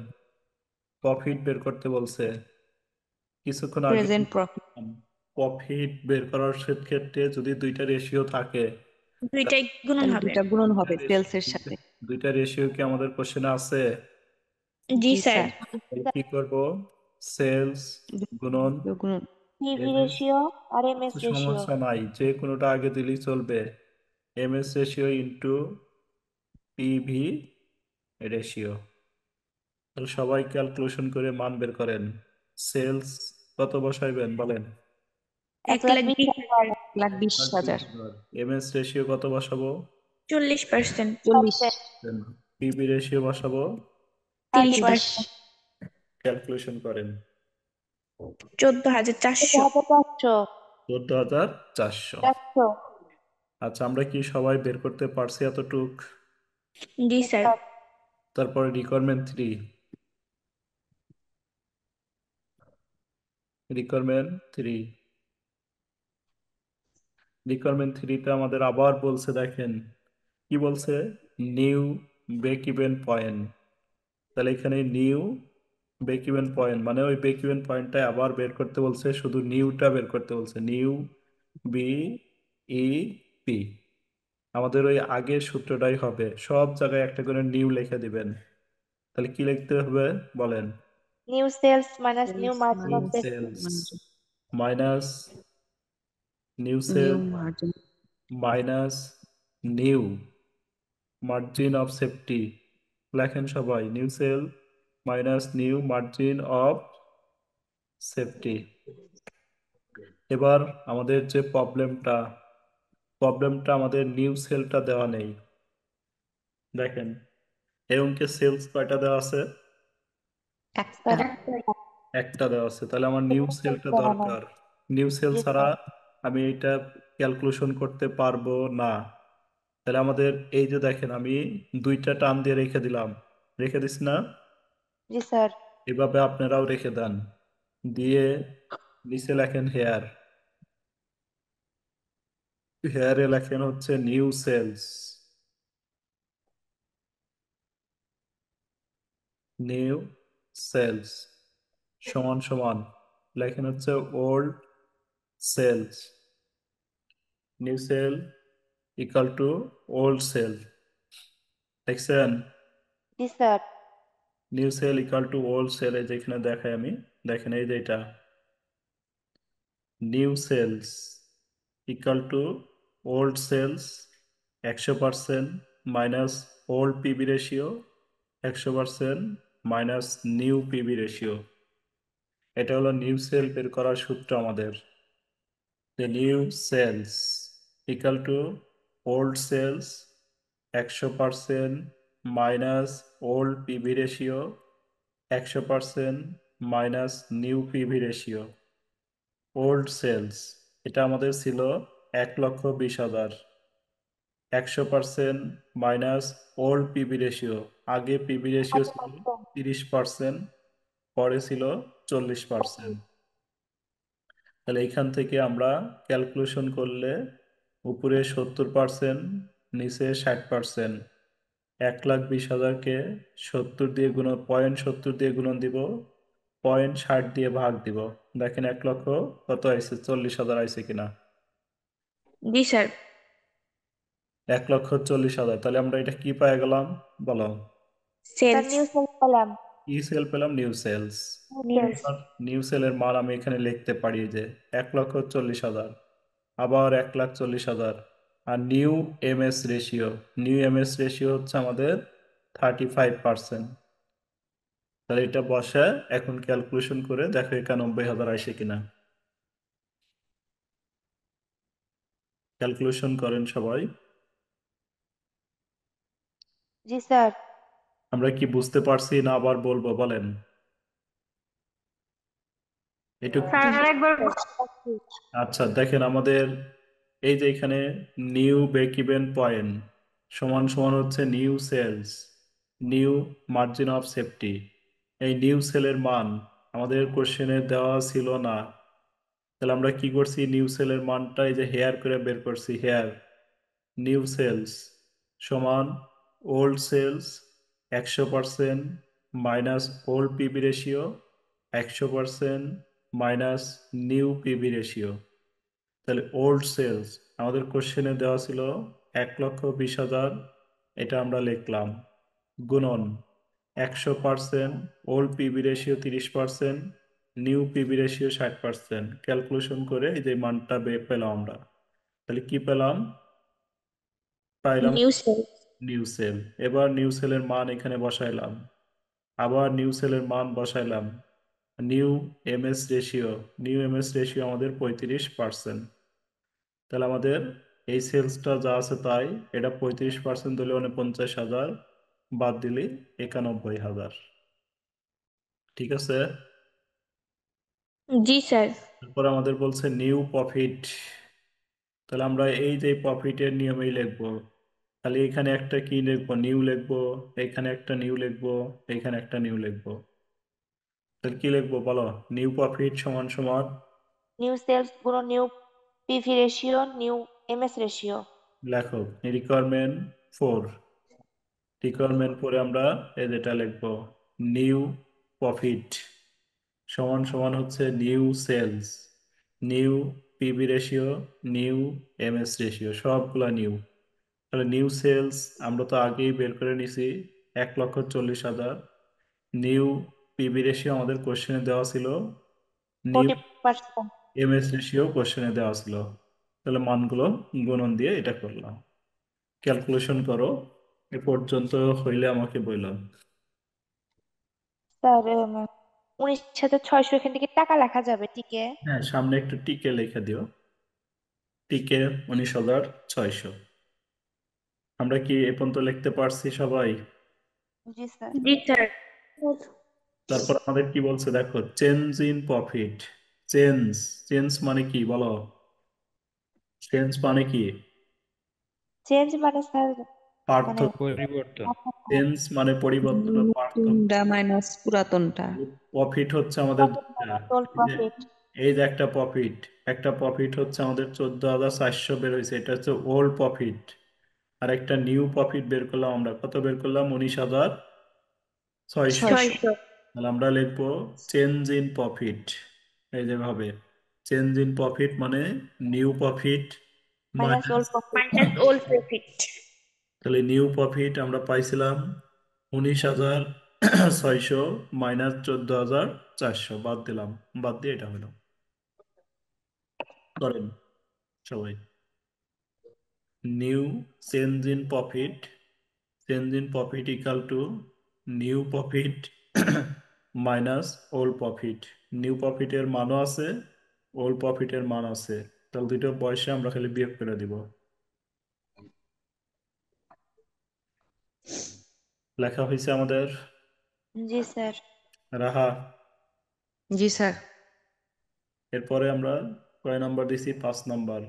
প্রফিট বের করতে বলছে। কিছুক্ষণ আগে প্রেজেন্ট প্রফিট। প্রফিট বের করার ক্ষেত্রে যদি দুইটা রেশিও থাকে, দুইটাই গুণন তাহলে হবে। দুইটা গুণন দুইটা হবে রেশিও সেলস এর সাথে। দুইটা রেশিও কি আমাদের কোশ্চেনে আছে? জি জি স্যার। স্যার। তাহলে কি করব? সেলস গুণন গুণন। পিভি এমএস, রেশিও আর এমএস রেশিও। সমস্যা নাই, যে কোনোটা আগে দিলেই চলবে। MS ratio into PV ratio. তাহলে সবাই ক্যালকুলেশন করে মান বের করেন। সেলস কত বসাইবেন বলেন? 1,20,000। 1,20,000। এমএস রেশিও কত বসাবো? 40%। 40। পিভি রেশিও বসাবো। 30%। 30। ক্যালকুলেশন করেন। 14,400। 14,400। 14,400। 400। আচ্ছা, আমরা কি সবাই বের করতে পারছি এতটুক? জি স্যার। তারপরে রিকোয়ারমেন্ট 3, রিকোয়ারমেন্ট 3, রিকোয়ারমেন্ট 3তে আমাদের আবার বলছে, দেখেন কি বলছে, নিউ ব্রেক ইভেন পয়েন্ট। তাহলে এখানে নিউ ব্রেক ইভেন পয়েন্ট মানে ওই ব্রেক ইভেন পয়েন্টটা আবার বের করতে বলছে, শুধু নিউটা বের করতে বলছে, নিউ বি ই পি। আমাদের ওই আগের সূত্রটাই হবে, সব জায়গায় একটা করে নিউ লিখে দিবেন। তাহলে কি লিখতে হবে বলেন? New sales minus new sales margin of new minus safety. Sales minus new new sale margin. Minus new margin of safety. লেখেন সবাই, new sale minus new margin of safety. এবার আমাদের যে প্রবলেমটা আমাদের নিউ সেলটা দেওয়া নেই। দেখেন এই অঙ্কে সেলস কয়টা দেওয়া আছে? একটা। একটা দেওয়া আছে। তাহলে আমার নিউ সেলটা দেওয়া নাই। দরকার। নিউ সেল জি ছাড়া স্যার। আমি এটা ক্যালকুলেশন করতে পারবো না। তাহলে আমাদের এই যে দেখেন আমি দুইটা টান দিয়ে রেখে দিলাম, রেখে দিস না? জি স্যার। এভাবে আপনারাও রেখে দেন, দিয়ে নিচে লেখেন হেয়ার, হেয়ারে লেখেন হচ্ছে নিউ সেলস, নিউ সেলস সমান সমান লেখেন হচ্ছে old sales, new sale equal to old sale. দেখছেন? জি sir. New sale equal to old sale, এই যেখানে দেখাই আমি, দেখেন এই যে এটা new sales equal to old sales 100% minus old PV ratio 100% minus new PV ratio. এটা হলো নিউ সেল বের করার সূত্র আমাদের। The new cells equal to old cells 100% minus old PV ratio 100% minus new PV ratio. Old sales এটা আমাদের ছিল 1,20,000, 100% মাইনাস ওল্ড পিবি রেশিও, আগে পিবি রেশিও ছিল 30%, পরে ছিল 40%। তাহলে এখান থেকে আমরা ক্যালকুলেশন করলে উপরে 70%, নিচে 60%, 1,20,000-কে 70 দিয়ে গুণন, 0.70 দিয়ে গুণন দিব, 0.60 দিয়ে ভাগ দিব। দেখেন 1,00,000 কত আইছে, 40,000 আইছে কিনা। জি স্যার 1,40,000। তাহলে আমরা এটা কি পেয়ে গেলাম বলো? স্যার সেলস নিউ সেল পেলাম। কি সেল পেলাম? New sales. নিউ এবার নিউ সেলের মান আমি এখানে লিখতে পারি যে 1,40,000, আবার 1,40,000। আর new MS ratio, new MS ratio হচ্ছে আমাদের 35%। তাহলে এটা বসে এখন ক্যালকুলেশন করে দেখো 91,000 আসে কিনা। ক্যালকুলেশন করেন সবাই। জি স্যার। আমরা কি বুঝতে পারছি না আবার বলবো বলেন? এটুকু স্যার আরেকবার আচ্ছা দেখেন আমাদের এই যে এখানে নিউ ব্রেক ইভেন পয়েন্ট সমান সমান হচ্ছে new sales, new margin of safety. এই নিউ সেলের মান আমাদের কোশ্চেনে দেওয়া ছিল না। তাহলে আমরা কি করছি, নিউ সেলের মানটা এই যে হেয়ার করে বের করছি। হেয়ার নিউ সেলস সমান old sales 100% minus old PV ratio 100% minus new PV ratio. তাহলে ওল্ড সেলস আমাদের কোশ্চেনে দেওয়া ছিল 1,20,000, এটা আমরা লিখলাম, গুণন 100% old PV ratio 30%, new PV ratio 60%। Calculation করে এই যে মানটা পেলাম আমরা। তাহলে কি পেলাম? পাইলাম নিউ সেলস নিউ সেল। এবার নিউ সেলের মান এখানে বসাইলাম, আবার নিউ সেলের মান বসাইলাম। New MS ratio, new MS ratio আমাদের 35%। তাহলে আমাদের এই সেলসটা যা আছে তাই, এটা 35% দিলে 49,000, বাদ দিলে 91,000। ঠিক আছে। জি স্যার তারপর আমাদের বলছে নিউ প্রফিট। তাহলে আমরা এই যে প্রফিটের নিয়মেই লিখবো। তাহলে এখানে একটা কি লিখবো? নিউ লিখবো, এখানে একটা নিউ লিখবো, এখানে একটা নিউ লিখবো। তাহলে কি লিখবো বলো? নিউ প্রফিট সমান সমান নিউ সেলস গুণ new PV ratio new MS ratio. লেখো রিকোয়ারমেন্ট 4। রিকোয়ারমেন্ট পরে আমরা এই যেটা লিখবো নিউ প্রফিট সমান সমান হচ্ছে new sales, new PV ratio, new MS ratio, সবগুলা নিউ। তাহলে নিউ সেলস আমরা তো আগেই বের করে নিছি 1,40,000। নিউ পিবি রেশিও আমাদের কোশ্চেনে দেওয়া ছিল, নিউ 40%। এমএস রেশিও কোশ্চেনে দেওয়া ছিল। তাহলে মানগুলো গুণন দিয়ে এটা করলাম। ক্যালকুলেশন করো এ পর্যন্ত হইলে আমাকে বললাম। স্যার 19,600 এখান থেকে টাকা লেখা যাবে টিকে? হ্যাঁ, সামনে একটু টিকে লিখে দিও। টিকে 19,600। আমরা কি এ পর্যন্ত লিখতে পারছি সবাই? জি স্যার। জি স্যার তারপর আমাদের কি বলছে দেখো, change in profit. Change, change মানে কি বলো? চেঞ্জ মানে কি? চেঞ্জ মানে স্যার মানে পার্থক্য। পরিবর্তন। চেঞ্জ মানে পরিবর্তন ও পার্থক্য। নতুনটা মাইনাস পুরাতনটা। প্রফিট হচ্ছে আমাদের টোল এই যে প্রফিট। এই যে একটা প্রফিট, একটা প্রফিট হচ্ছে আমাদের 14,400 বের হয়েছে, এটা হচ্ছে ওল্ড প্রফিট। আর একটা নিউ প্রফিট বের করলাম আমরা, কত বের করলাম? 19,600। 600 তাহলে আমরা লিখবো চেঞ্জ ইন প্রফিট। এই যে ভাবে চেঞ্জ ইন প্রফিট মানে new profit minus minus. Old profit. Minus old profit. তাহলে নিউ প্রফিট আমরা পাইছিলাম 19,600 মাইনাস 14,400, বাদ দিলাম, বাদ দিয়ে এটা হলো। করেন সবাই। New change in profit, change in profit equal to new profit minus old profit. New প্রফিটের মানও আছে, ওল্ড প্রফিটের মান আছে। তাহলে দুটো পয়সা আমরা খালি বিয়োগ করে দিব। লেখা হয়েছে আমাদের। জি স্যার। রাহা, জি স্যার এরপরে আমরা কয় নাম্বার দিছি? 5 নাম্বার।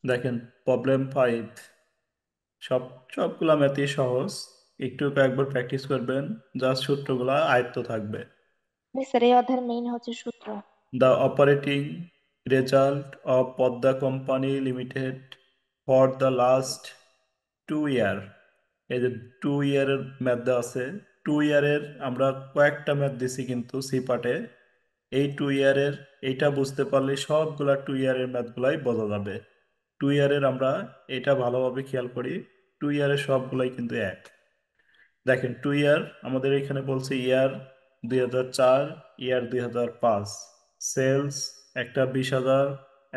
দেখেন প্রবলেম 5, সবগুলা ম্যাথই সহজ। একটু কয়েকবার প্র্যাকটিস করবেন, জাস্ট সূত্রগুলো আয়ত্ত থাকবে। জি স্যার, এই অধ্যায়ের মেইন হচ্ছে সূত্র। The operating result of Podda Company Limited for the last 2 year, এই যে 2 ইয়ারের ম্যাথ দেওয়া আছে, 2 ইয়ারের আমরা কয়েকটা ম্যাথ দিছি কিন্তু সি পার্টে। এই 2 ইয়ারের এইটা বুঝতে পারলে সবগুলা 2 ইয়ারের ম্যাথগুলাই বোঝা যাবে। 2 ইয়ারের আমরা এটা ভালোভাবে খেয়াল করি, 2 ইয়ারের সবগুলাই কিন্তু এক। দেখেন 2 ইয়ার আমাদের এখানে বলছে ইয়ার 2004, ইয়ার 2005, সেলস একটা 20,000,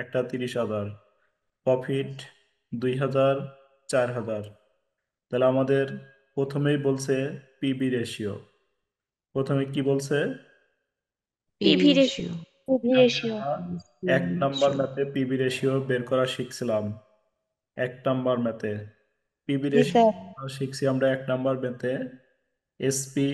একটা 30,000, প্রফিট 2,000, 4,000। তাহলে আমাদের প্রথমেই বলছে পিবি রেশিও। প্রথমে কি বলছে? PV ratio. PV ratio. আমরা 1 নাম্বার ম্যাথে পিবি রেশিও বের করা শিখছিলাম। 1 নাম্বার ম্যাথে পিবি জি রেশিও স্যার। শিখছি আমরা 1 নাম্বার ম্যাথে। SP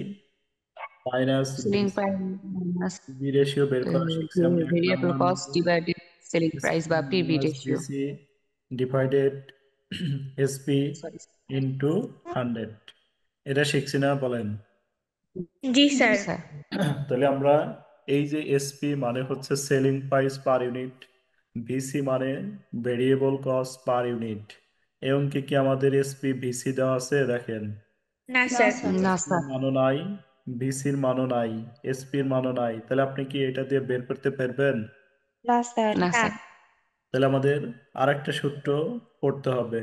minus selling price minus PV ratio বের করা শিখছি আমরা ভেরিয়েবল 1 নাম্বার কস্ট ম্যাথে। ডিভাইডেড সেলিং প্রাইস বা PV minus ratio. VC divided SP sorry into 100, এটা শিখছি না বলেন? জি জি স্যার। স্যার। তাহলে আমরা এই যে এসপি মানে হচ্ছে selling price per unit, VC মানে ভেরিয়েবল কস্ট পার ইউনিট। এবং কি আমাদের এসপি ভিসি দেওয়া আছে? দেখেন না না স্যার। স্যার। না এসপির স্যার। মানও নাই, ভিসির মানও নাই, এসপির মানও নাই। তাহলে আপনি কি এটা দিয়ে বের করতে পারবেন? না স্যার। না না। স্যার। তাহলে আমাদের আরেকটা সূত্র পড়তে হবে।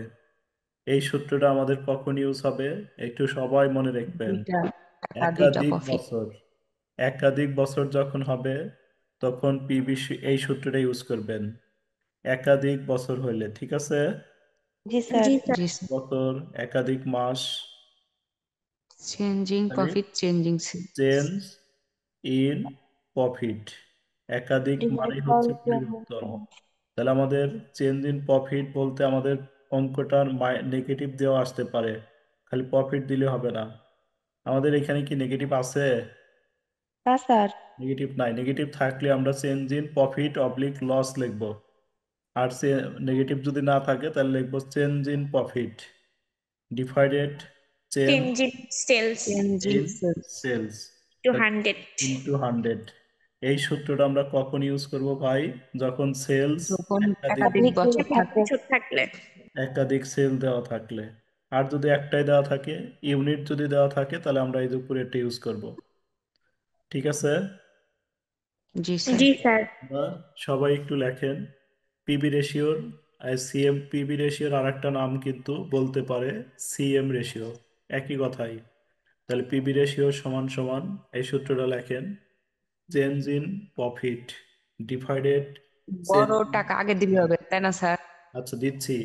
এই সূত্রটা আমাদের কখন ইউজ হবে একটু সবাই মনে রাখবেন। দুইটা দুইটা একাধিক প্রফিট। বছর, একাধিক বছর যখন হবে তখন পিবি এই সূত্রটা ইউজ করবেন। একাধিক বছর হইলে, ঠিক আছে? জি স্যার। জি স্যার। জি স্যার। বছর, একাধিক মাস, চেঞ্জিং তাহলে profit changing change in profit. একাধিক মানে ডিভাইড হচ্ছে বাই পরিবর্তন। তাহলে আমাদের চেঞ্জ ইন প্রফিট বলতে আমাদের অঙ্কটার নেগেটিভ দেওয়া আসতে পারে, খালি প্রফিট দিলে হবে না। আমাদের এখানে কি নেগেটিভ আছে? না স্যার। নেগেটিভ নাই। নেগেটিভ থাকলে আমরা change in profit oblique loss লিখবো। আর নেগেটিভ যদি না থাকে তাহলে লিখবো change in profit divided change change in sales changing in sales sales to 100। Into 100। এই সূত্রটা আমরা কখন ইউজ করব ভাই? যখন সেলস যখন একাধিক একাধিক বছর থাকে। বছর থাকলে। একাধিক সেল দেওয়া থাকলে। আর যদি একটাই দেওয়া থাকে, ইউনিট যদি দেওয়া থাকে, তাহলে আমরা এই যে উপরে এটা ইউজ করব। ঠিক আছে? জি স্যার। জি স্যার। আমরা সবাই একটু লেখেন পিবি রেশিওর। সিএম পিবি রেশিওর আর একটা নাম কিন্তু বলতে পারে সিএম রেশিও, একই কথাই। তাহলে পিবি রেশিও সমান সমান এই সূত্রটা লেখেন, change in profit divided change. বড় টাকা আগে দিলে হবে তাই না স্যার? আচ্ছা দিচ্ছি,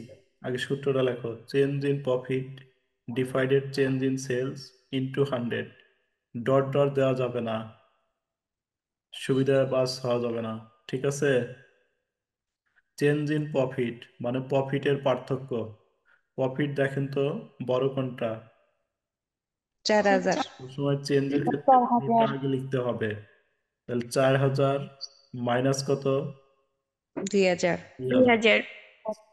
আগে সূত্রটা লেখো। Change in profit divided change in sales into 100। Dot dot দেওয়া যাবে না, সুবিধা বাস হওয়া যাবে না, ঠিক আছে? চেঞ্জ ইন প্রফিট মানে প্রফিটের পার্থক্য। প্রফিট দেখেন তো বড় কোনটা? 4,000। সবসময় চেঞ্জের ক্ষেত্রে 4,000। বড়টা আগে লিখতে হবে। তাহলে 4,000 মাইনাস কত? 2,000। 2000।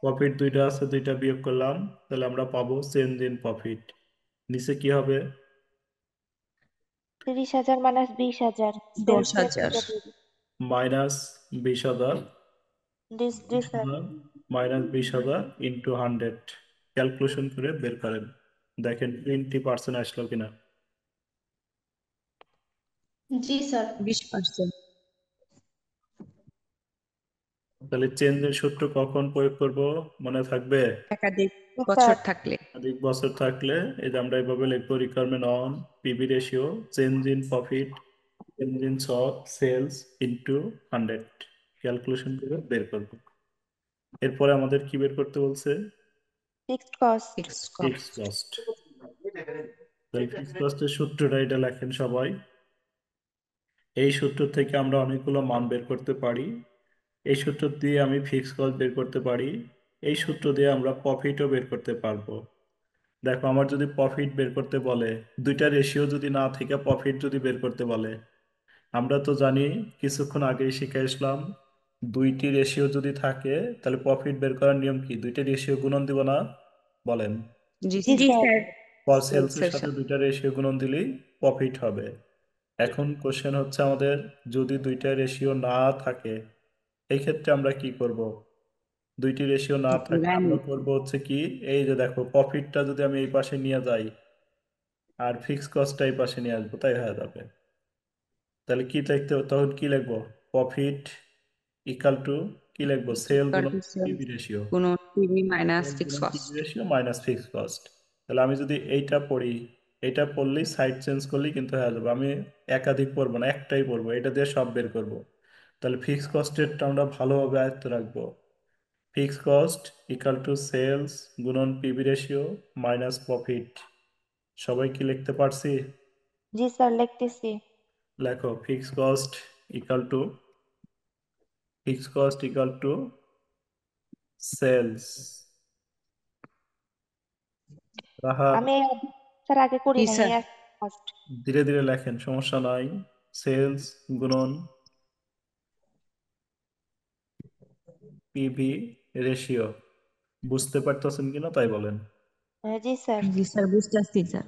প্রফিট দুইটা আছে, দুইটা বিয়োগ করলাম, তাহলে আমরা পাবো চেঞ্জ ইন প্রফিট। নিচে কি হবে? 30,000 মাইনাস 20,000। সেলস এর 10,000। মাইনাস 20,000, জি স্যার। Minus 20,000 into 100। ক্যালকুলেশন করে বের করেন, দেখেন 20% আসলো কিনা। জি স্যার। 20%। তাহলে চেঞ্জের সূত্র কখন প্রয়োগ করব মনে থাকবে? একাধিক জি বছর স্যার। থাকলে। একাধিক বছর থাকলে এই যে আমরা এইভাবে লিখবো, requirement on PV ratio change in profit change in sales into 100। Calculation করে বের করবো। এরপরে আমাদের কি বের করতে বলছে? Fixed cost. Fixed fixed cost. Cost. তাহলে ফিক্সড কস্টের সূত্রটা এটা লেখেন সবাই। এই সূত্র থেকে আমরা অনেকগুলো মান বের করতে পারি। এই সূত্র দিয়ে আমি ফিক্সড কস্ট বের করতে পারি, এই সূত্র দিয়ে আমরা প্রফিটও বের করতে পারবো। দেখো আমার যদি প্রফিট বের করতে বলে, দুইটা রেশিও যদি না থেকে প্রফিট যদি বের করতে বলে, আমরা তো জানি কিছুক্ষণ আগেই শিখে আসলাম, দুইটি রেশিও যদি থাকে তাহলে প্রফিট বের করার নিয়ম কি? দুইটা রেশিও গুণন দিব না? বলেন। জি জি জি স্যার। স্যার। স্যার। সেলসের সেলসের সাথে সাথে দুইটা রেশিও গুণন দিলেই প্রফিট হবে। এখন কোশ্চেন হচ্ছে আমাদের, যদি দুইটা রেশিও না থাকে এই ক্ষেত্রে আমরা কি করব? দুইটি রেশিও না থাকলে লাইন আমরা করব হচ্ছে কি, এই যে দেখো প্রফিটটা যদি আমি এই পাশে নিয়ে যাই আর ফিক্স কস্টটা এই পাশে নিয়ে আসবো, তাই হয়ে যাবে। তাহলে কি লিখতে, তখন কি লিখবো? প্রফিট ইকাল টু কি লিখবো? সেল ইকুয়াল গুণন টু সেলস পিভি রেশিও। গুণন পিভি মাইনাস সেল ফিক্স গুণন cost. PV ratio minus fix cost. তাহলে আমি যদি এইটা পড়ি, এটা পড়লেই সাইড চেঞ্জ করলেই কিন্তু হয়ে যাবে। আমি একাধিক পড়বো না, একটাই পড়বো, এটা দিয়ে সব বের করব। তাহলে ফিক্স কস্টেরটা আমরা ভালোভাবে আয়ত্ত রাখবো। Fix cost equal to sales গুণন পিভি রেশিও মাইনাস প্রফিট। সবাই কি লিখতে পারছি? জি স্যার, লিখতেছি। লেখো fix cost equal to sales. Raha, আমি স্যার আগে করি জি নাই, স্যার। ফার্স্ট। ধীরে ধীরে লেখেন, সমস্যা নাই। সেলস গুণন পিভি রেশিও। বুঝতে পারতেছেন কিনা তাই বলেন। জি স্যার, জি স্যার, বুঝতেছি স্যার।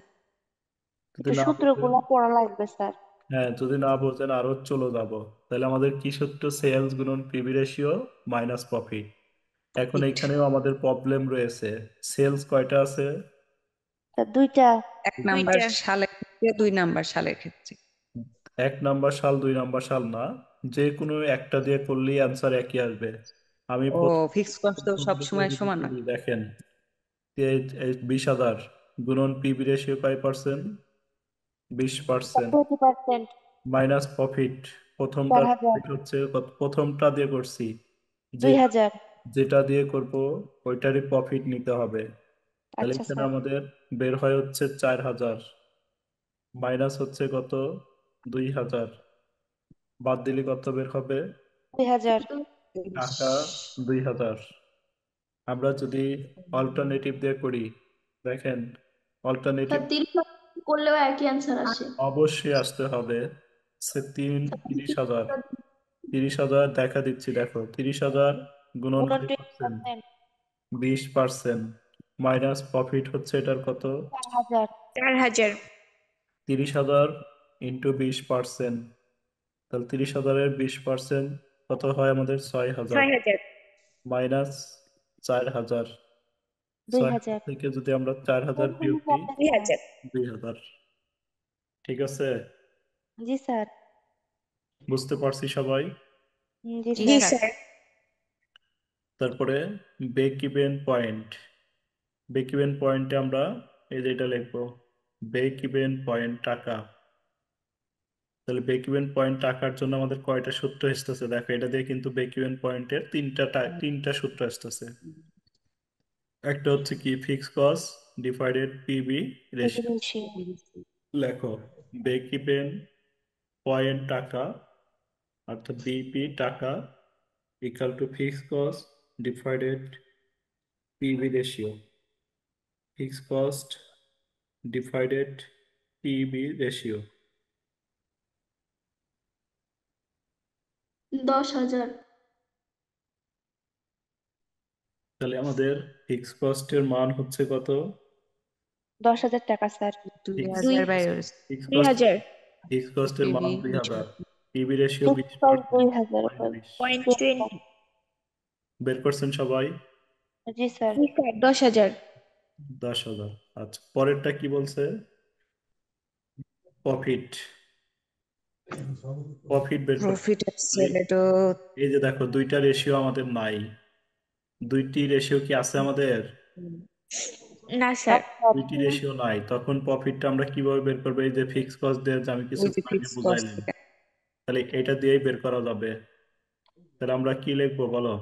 যদি একটু না বোঝেন, সূত্রগুলো পড়া লাগবে স্যার। হ্যাঁ যদি না বোঝেন আরো চলে যাব। তাহলে আমাদের কি সূত্র? সেলস গুণন পিভি রেশিও মাইনাস প্রফিট। এখন ইট এখানেও আমাদের প্রবলেম রয়েছে। সেলস কয়টা আছে? স্যার দুইটা। এক নাম্বার দুইটা। সালের ক্ষেত্রে, 2 নাম্বার সালের ক্ষেত্রে। 1 নাম্বার সাল 2 নাম্বার সাল না, যে কোনো একটা দিয়ে করলেই অ্যান্সার একই আসবে। আমি ও, ফিক্স কস্ট তো প্রথম সব থেকে সময় যদি সমান না। করি, দেখেন 20,000 গুণন পিভি রেশিও কয় পার্সেন্ট? 20%। 20%। মাইনাস প্রফিট, প্রথমটা 4,000। প্রফিট হচ্ছে প্রথমটা দিয়ে করছি, যে 2,000। যেটা দিয়ে করব ওইটারই প্রফিট নিতে হবে। তাহলে আচ্ছা এখানে স্যার। আমাদের বের হয় হচ্ছে 4,000, মাইনাস হচ্ছে কত? 2,000, বাদ দিলে কত বের হবে? 2,000। টাকা 2,000। আমরা যদি অল্টারনেটিভ দিয়ে করি, দেখেন অল্টারনেটিভ স্যার 30 করলেও একই অ্যান্সার আসে। অবশ্যই আসতে হবে। 30,000, 30,000 দেখা দিচ্ছি, দেখো 30,000 গুণন গুণন কয় পার্সেন্ট? 20%। 20%। মাইনাস প্রফিট হচ্ছে এটার কত? 4,000। 4,000। 30,000 ইন্টু 20%। তাহলে 30,000-এর 20% কত হয় আমাদের? 6,000। 6,000। মাইনাস 4,000, 6,000 2,000। থেকে যদি আমরা 4,000 বিয়োগ দিই, 2,000। 2,000। ঠিক আছে, জি স্যার। বুঝতে পারছি সবাই? জি জি জি স্যার। স্যার। স্যার। তারপরে break even point. Break even পয়েন্টে আমরা এই যে এটা লিখবো, ব্রেক ইভেন পয়েন্ট টাকা। তাহলে ব্রেক ইভেন পয়েন্ট টাকার জন্য আমাদের কয়টা সূত্র আসতেছে? দেখো এটা দিয়ে কিন্তু ব্রেক ইভেন পয়েন্টের তিনটা সূত্র আসতেছে। একটা হচ্ছে কি, fix cost divided PV ratio. Ratio. লেখো ব্রেক ইভেন পয়েন্ট টাকা, অর্থাৎ বিপি টাকা, equal to fix cost divided PV ratio. Fix cost divided PV ratio. 10,000। তাহলে আমাদের ফিক্স কস্টের মান হচ্ছে কত? 10,000 টাকা স্যার। 2 2,000 বাইরে হয়েছে। Fix cost 2,000। ফিক্স কস্টের মান PV 2,000। PB ratio fix price 20%। 2,000 point 20। Point 20। 20। বের করছেন সবাই? জি স্যার। জি স্যার, 10,000। 10,000। আচ্ছা, পরেরটা কি বলছে? প্রফিট। প্রফিট বের করতে প্রফিট হলে সেল এটা এই যে দেখো দুইটা রেশিও আমাদের নাই। দুইটি রেশিও কি আছে আমাদের? না স্যার। দুইটি রেশিও নাই, তখন প্রফিটটা আমরা কিভাবে বের করবো? এই যে ফিক্স কস্ট দিয়ে যে আমি ওই কিছু যে আগে ফিক্স কস্ট বুঝাইলাম, থেকে। তাহলে এটা দিয়েই বের করা যাবে। তাহলে আমরা কি লিখবো বলো?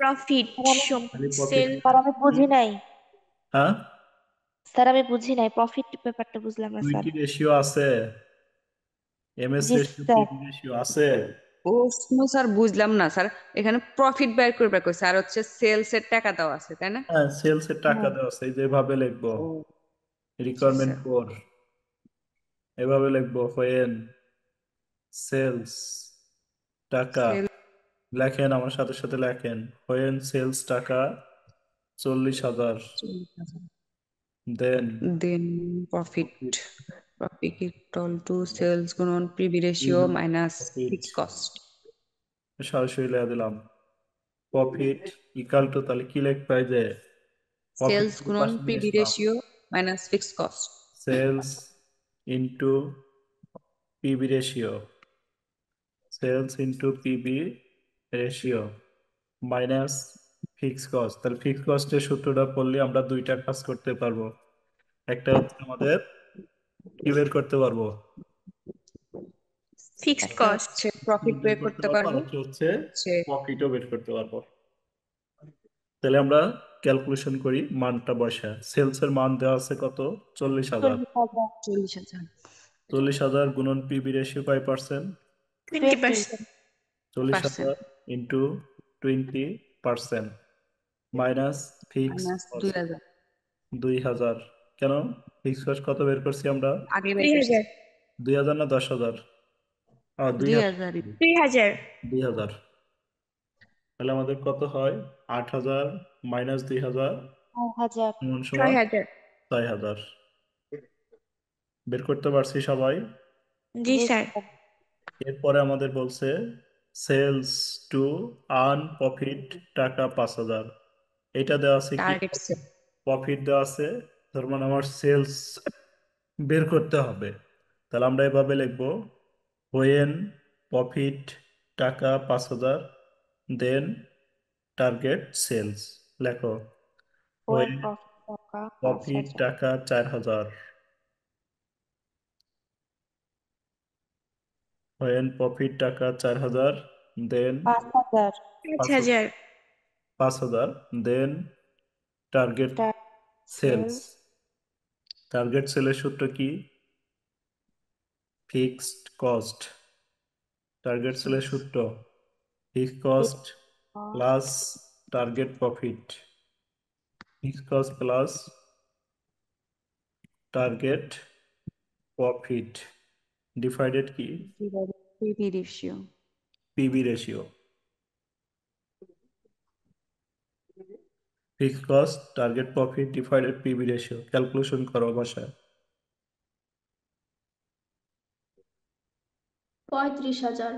প্রফিট খালি প্রফিট সেল। স্যার আমি বুঝি নাই। হ্যাঁ, স্যার আমি বুঝি নাই, প্রফিট ব্যাপারটা বুঝলাম না স্যার। দুইটি রেশিও আছে, এমএস জি রেশিও স্যার। পিবি রেশিও আছে। ও স্যার, বুঝলাম না স্যার। এখানে প্রফিট বের করবে কইছে, আর হচ্ছে সেলস এর টাকা দেওয়া আছে, তাই না? হ্যাঁ, সেলস এর টাকা হ্যাঁ। দেওয়া আছে, এই যেভাবে লিখবো ও জি রিকোয়ারমেন্ট স্যার। ফোর, এভাবে লিখবো হোয়েন সেলস টাকা। সেল লেখেন আমার সাথে সাথে লেখেন, হোয়েন সেলস টাকা 40,000, then then profit profit equal to sales গুণন PV ratio minus profit fixed cost. সরাসরি লিখে দিলাম প্রফিট ইকাল টু, তাহলে কি লিখতে হয় যে প্রফিট সেলস গুণন PV ratio minus fixed cost. Sales into PV ratio, sales into PV ratio minus fix cost. তাহলে ফিক্স কস্টের সূত্রটা পড়লে আমরা দুইটা কাজ করতে পারবো। একটা হচ্ছে আমাদের কি বের করতে পারবো, ফিক্সড একটা কস্ট। হচ্ছে প্রফিট বের করতে আর পারবো, হচ্ছে হচ্ছে প্রফিটও বের করতে পারবো। তাহলে আমরা ক্যালকুলেশন করি, মানটা বসা। সেলস এর মান দেওয়া আছে কত, 40,000। 40,000। 40,000 গুণন পিবি রেশিও কয় percent, 20%। 40,000 into 20% minus fix minus 2,000 2,000। কেন, ফিক্স কস্ট কত বের করছি আমরা, আগে বের করছি 2000। 2,000 না 10,000? 2,000। 2,000 2000। 2,000। তাহলে আমাদের কত হয়, 8,000 মাইনাস 2,000 হাজার। সমান সমান 6000। 6,000। বের করতে পারছি সবাই? জি জি স্যার। স্যার। এরপরে আমাদের বলছে সেলস টু আর্ন প্রফিট টাকা 5,000। এটা দেওয়া আছে কি, টার্গেট সেল। প্রফিট দেওয়া আছে, তার মানে আমার সেলস বের করতে হবে। তাহলে আমরা এভাবে লিখবো, হোয়েন প্রফিট টাকা 5,000 দেন টার্গেট সেলস। লেখো ওয়েন হোয়েন প্রফিট টাকা প্রফিট 5,000। টাকা 4,000, হোয়েন প্রফিট টাকা 4,000 then 5,000 5000। 5,000 then target sales. Sales. Target সেলের সূত্র কি, ফিক্সড কস্ট। টার্গেট সেলের সূত্র fixed cost plus target profit, fixed cost plus target profit divided কি, PV ratio. PV ratio. Fixed cost target profit divided PV ratio, calculation করো বাসায়। 35,000।